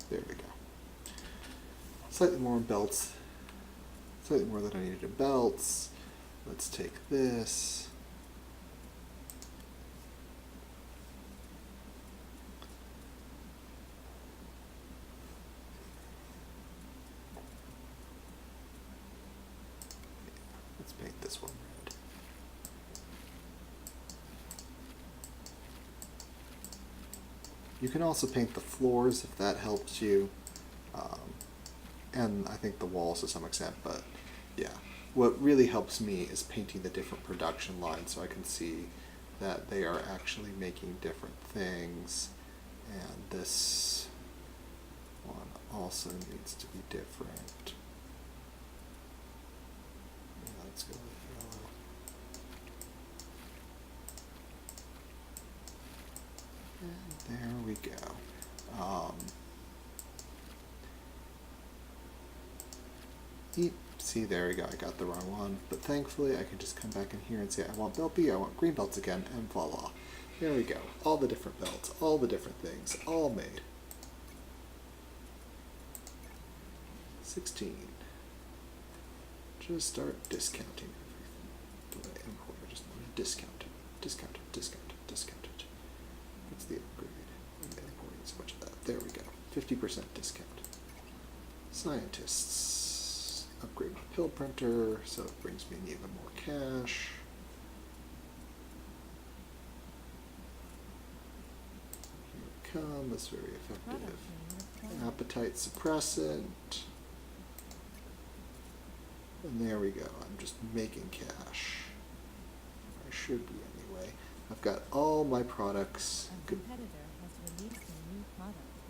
There we go. Slightly more in belts. Slightly more than I needed in belts. Let's take this. Let's paint this one red. You can also paint the floors if that helps you, and I think the walls to some extent, but yeah. What really helps me is painting the different production lines so I can see that they are actually making different things, and this one also needs to be different. Yeah, let's go with yellow. And there we go. See, there we go. I got the wrong one. But thankfully, I can just come back in here and say, I want belt B, I want green belts again, and voila. There we go. All the different belts, all the different things, all made. 16. Just start discounting everything. The way importer just want to discount it, discount it, discount it, discount it. That's the upgrade. I'm importing so much of that. There we go. 50% discount. Scientists. Upgrade my pill printer, so it brings me in even more cash. Here it comes, that's very effective. Appetite suppressant. And there we go, I'm just making cash. I should be anyway. I've got all my products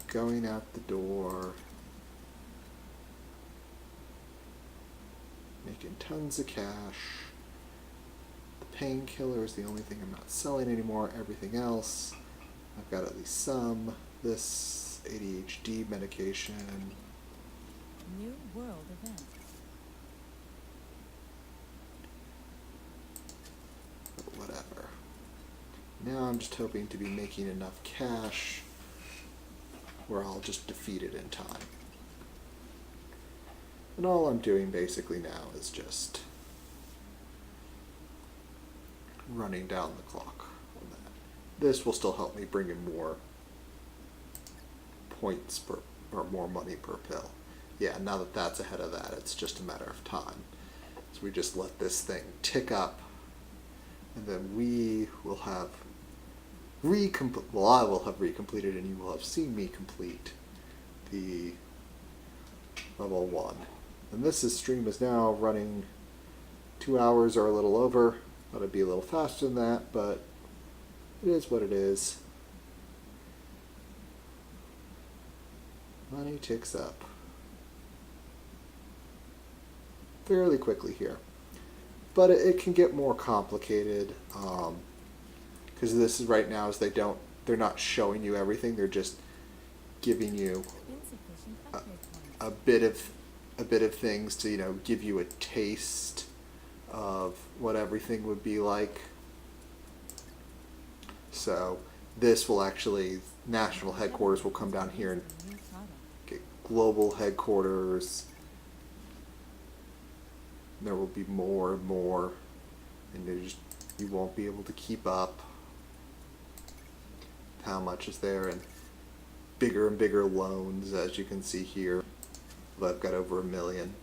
going out the door. Making tons of cash. The painkiller is the only thing I'm not selling anymore. Everything else, I've got at least some. This ADHD medication. New world event. But whatever. Now I'm just hoping to be making enough cash where I'll just defeat it in time. And all I'm doing basically now is just running down the clock on that. This will still help me bring in more points per, or more money per pill. Yeah, now that that's ahead of that, it's just a matter of time. So we just let this thing tick up, and then we will have I will have recompleted, and you will have seen me complete the level 1. And this stream is now running 2 hours or a little over. Thought it'd be a little faster than that, but it is what it is. Money ticks up fairly quickly here. But it can get more complicated because this is right now is they're not showing you everything. They're just giving you Insufficient a, upgrade points. a bit of things to give you a taste of what everything would be like. So this will actually national headquarters will come down here and New product. get global headquarters. There will be more and more, and you won't be able to keep up. How much is there, and bigger loans, as you can see here. I've got over $1 million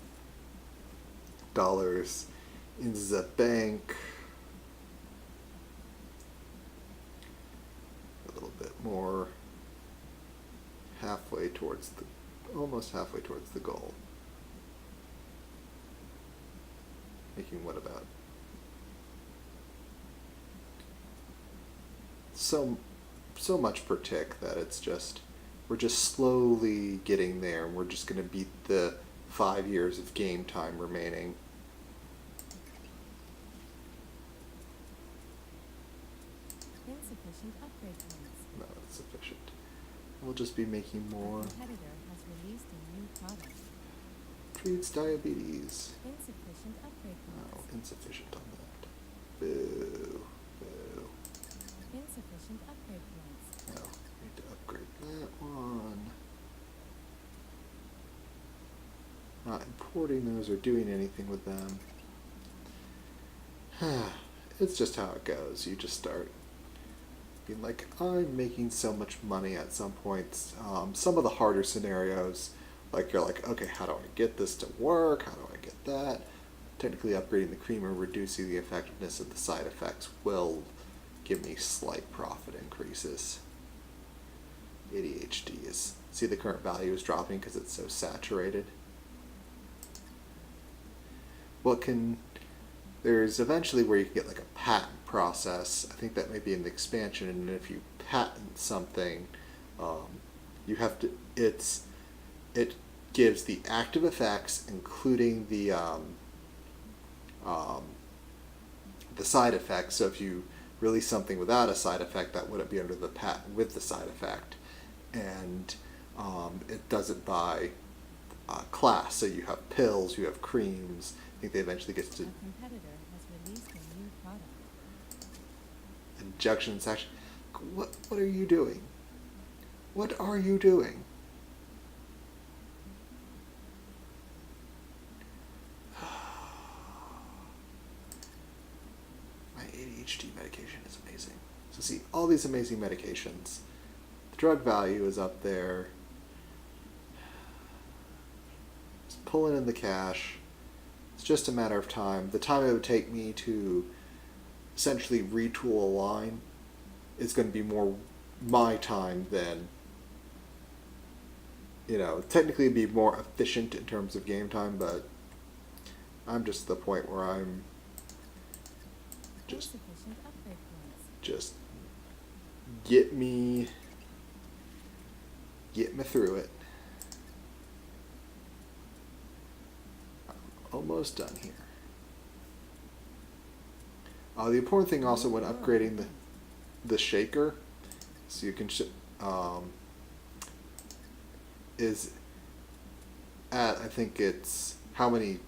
in the bank. A little bit more, almost halfway towards the goal. Making what about so much per tick that we're just slowly getting there, and we're just going to beat the 5 years of game time remaining. Insufficient upgrade points. No, that's sufficient. We'll just be making more. A competitor has released a new product. Treats diabetes. Insufficient upgrade No, points. insufficient on that. Boo. Boo. Insufficient upgrade points. No, need to upgrade that one. Not importing those or doing anything with them. It's just how it goes. You just start being like, I'm making so much money at some points. Some of the harder scenarios, like you're like, okay, how do I get this to work? How do I get that? Technically upgrading the creamer, reducing the effectiveness of the side effects will give me slight profit increases. ADHD is, see the current value is dropping because it's so saturated. There's eventually where you can get like a patent process. I think that may be in the expansion, and if you patent something, you have to, it gives the active effects, including the side effects. So if you release something without a side effect, that wouldn't be under the patent with the side effect. And it does it by class. So you have pills, you have creams. I think they eventually get to A competitor has released a new product. injection section. What are you doing? What are you doing? My ADHD medication is amazing. So see, all these amazing medications. The drug value is up there. Just pulling in the cash. It's just a matter of time. The time it would take me to essentially retool a line is going to be more my time than, technically it'd be more efficient in terms of game time, but I'm just at the point where I'm just Insufficient upgrade points. just get me through it. Almost done here. The important thing also when upgrading the shaker, so you can is at, I think it's how many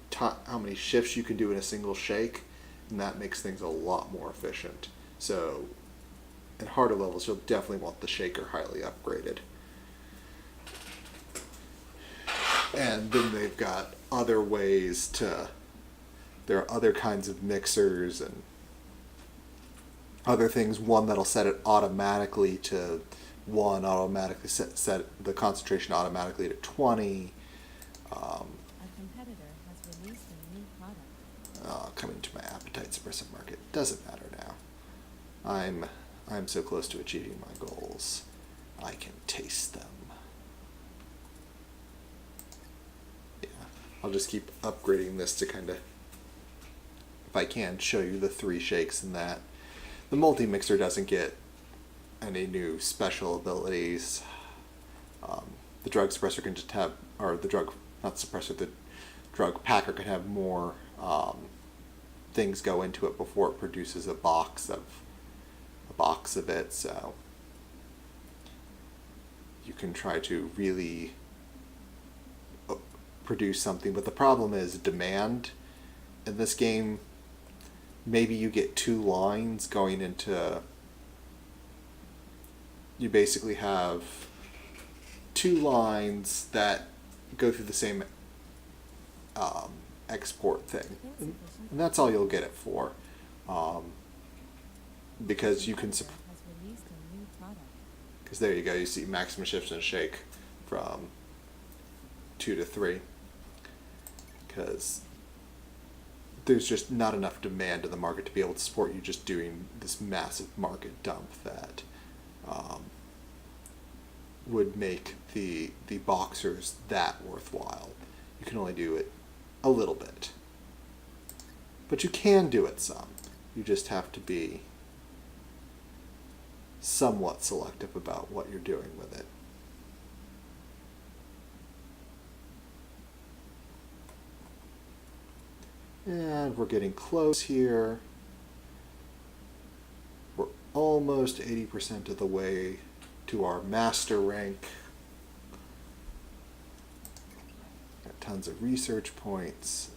shifts you can do in a single shake, and that makes things a lot more efficient. So at harder levels, you'll definitely want the shaker highly upgraded. And then they've got other ways there are other kinds of mixers and other things. One that'll set it automatically to 1, automatically set the concentration automatically to 20. A competitor has released a new product. Coming to my appetite suppressant market. Doesn't matter now. I'm so close to achieving my goals. I can taste them. Yeah, I'll just keep upgrading this to kind of, if I can, show you the 3 shakes in that. The multi-mixer doesn't get any new special abilities. the drug suppressor can just have, or the drug, not suppressor, the drug packer can have more things go into it before it produces a box of it. So you can try to really produce something, but the problem is demand in this game. Maybe you get 2 lines going into, you basically have 2 lines that go through the same export thing, and that's all you'll get it for, because you can Has released a new product. because there you go, you see maximum shifts and shake from 2 to 3, because there's just not enough demand in the market to be able to support you just doing this massive market dump that would make the boxers that worthwhile. You can only do it a little bit, but you can do it some. You just have to be somewhat selective about what you're doing with it. And we're getting close here. We're almost 80% of the way to our master rank. Got tons of research points.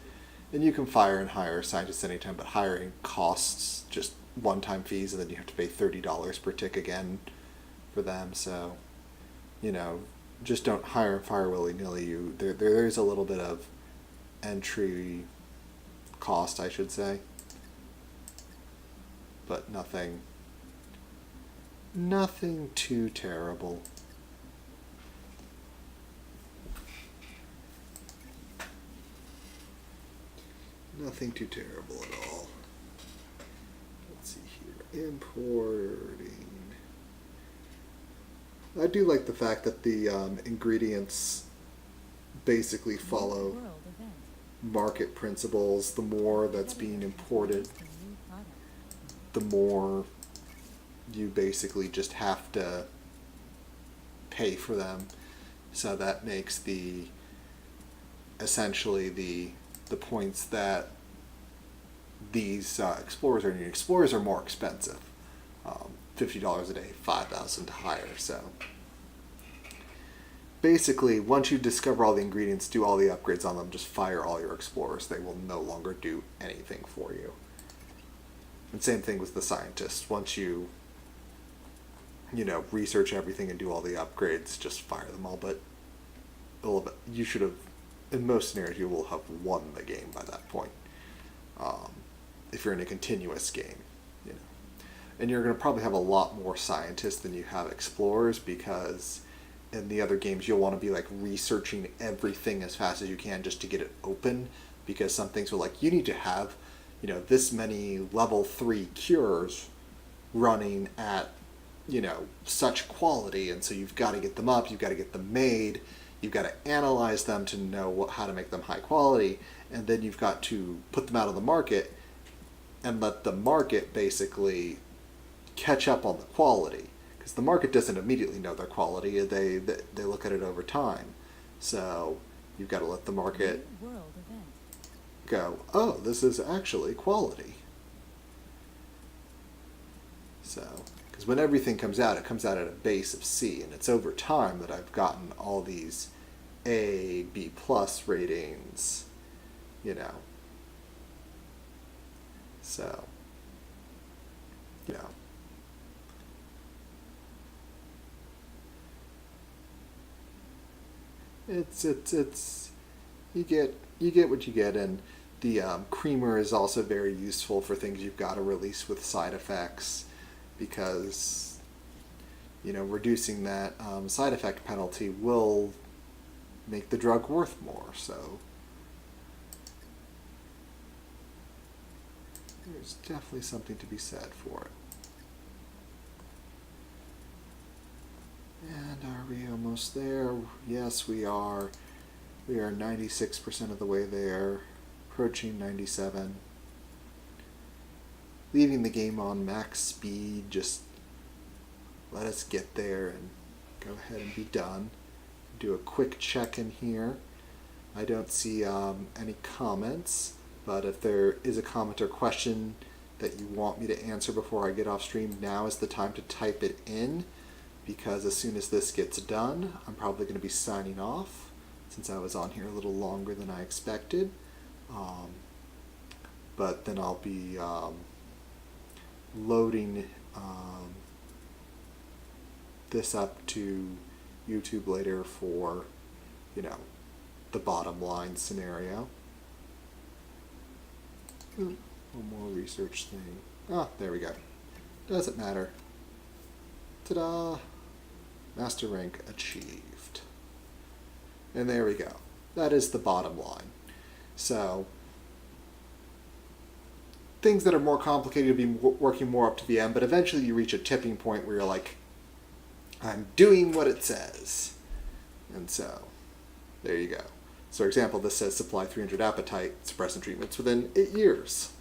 And you can fire and hire scientists anytime, but hiring costs just one-time fees, and then you have to pay $30 per tick again for them. So, just don't hire and fire willy-nilly. There's a little bit of entry cost, I should say, but nothing too terrible. Nothing too terrible at all. Let's see here. Importing. I do like the fact that the ingredients basically follow World event. market principles. The more that's being imported, the more you basically just have to pay for them. So that makes essentially the points that these explorers are needing. Explorers are more expensive. $50 a day, $5,000 to hire. So basically, once you discover all the ingredients, do all the upgrades on them, just fire all your explorers. They will no longer do anything for you. And same thing with the scientists. Once you research everything and do all the upgrades, just fire them all. But you should have, in most scenarios, you will have won the game by that point. If you're in a continuous game, and you're going to probably have a lot more scientists than you have explorers, because in the other games you'll want to be like researching everything as fast as you can just to get it open, because some things will you need to have this many level 3 cures running at such quality, and so you've got to get them up, you've got to get them made, you've got to analyze them to know how to make them high quality, and then you've got to put them out on the market and let the market basically catch up on the quality, because the market doesn't immediately know their quality. They look at it over time. So you've got to let the market World event. go, oh, this is actually quality. So, because when everything comes out, it comes out at a base of C, and it's over time that I've gotten all these A, B plus ratings, So, it's you get what you get, and the creamer is also very useful for things you've got to release with side effects, because reducing that side effect penalty will make the drug worth more. So there's definitely something to be said for it. And are we almost there? Yes, we are. We are 96% of the way there, approaching 97. Leaving the game on max speed, just let us get there and go ahead and be done. do a quick check in here. I don't see any comments, but if there is a comment or question that you want me to answer before I get off stream, now is the time to type it in, because as soon as this gets done, I'm probably going to be signing off, since I was on here a little longer than I expected. But then I'll be loading this up to YouTube later for, you know, the bottom line scenario. One more research thing. Ah, there we go. Doesn't matter. Ta-da! Master rank achieved. And there we go. That is the bottom line. So, things that are more complicated will be working more up to the end, but eventually you reach a tipping point where you're like, I'm doing what it says. And so, there you go. So, for example, this says supply 300 appetite suppressant treatments within 8 years.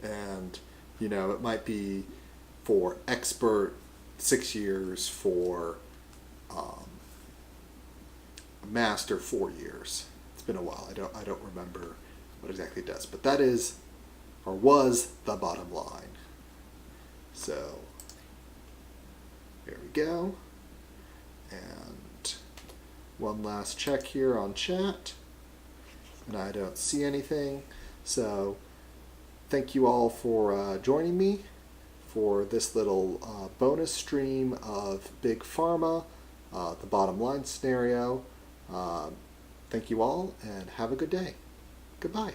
And, you know, it might be for expert 6 years, for master 4 years. It's been a while. I don't remember what exactly it does, but that is, or was, the bottom line. So there we go. And one last check here on chat, and I don't see anything. So thank you all for joining me for this little bonus stream of Big Pharma, the bottom line scenario. Thank you all, and have a good day. Goodbye.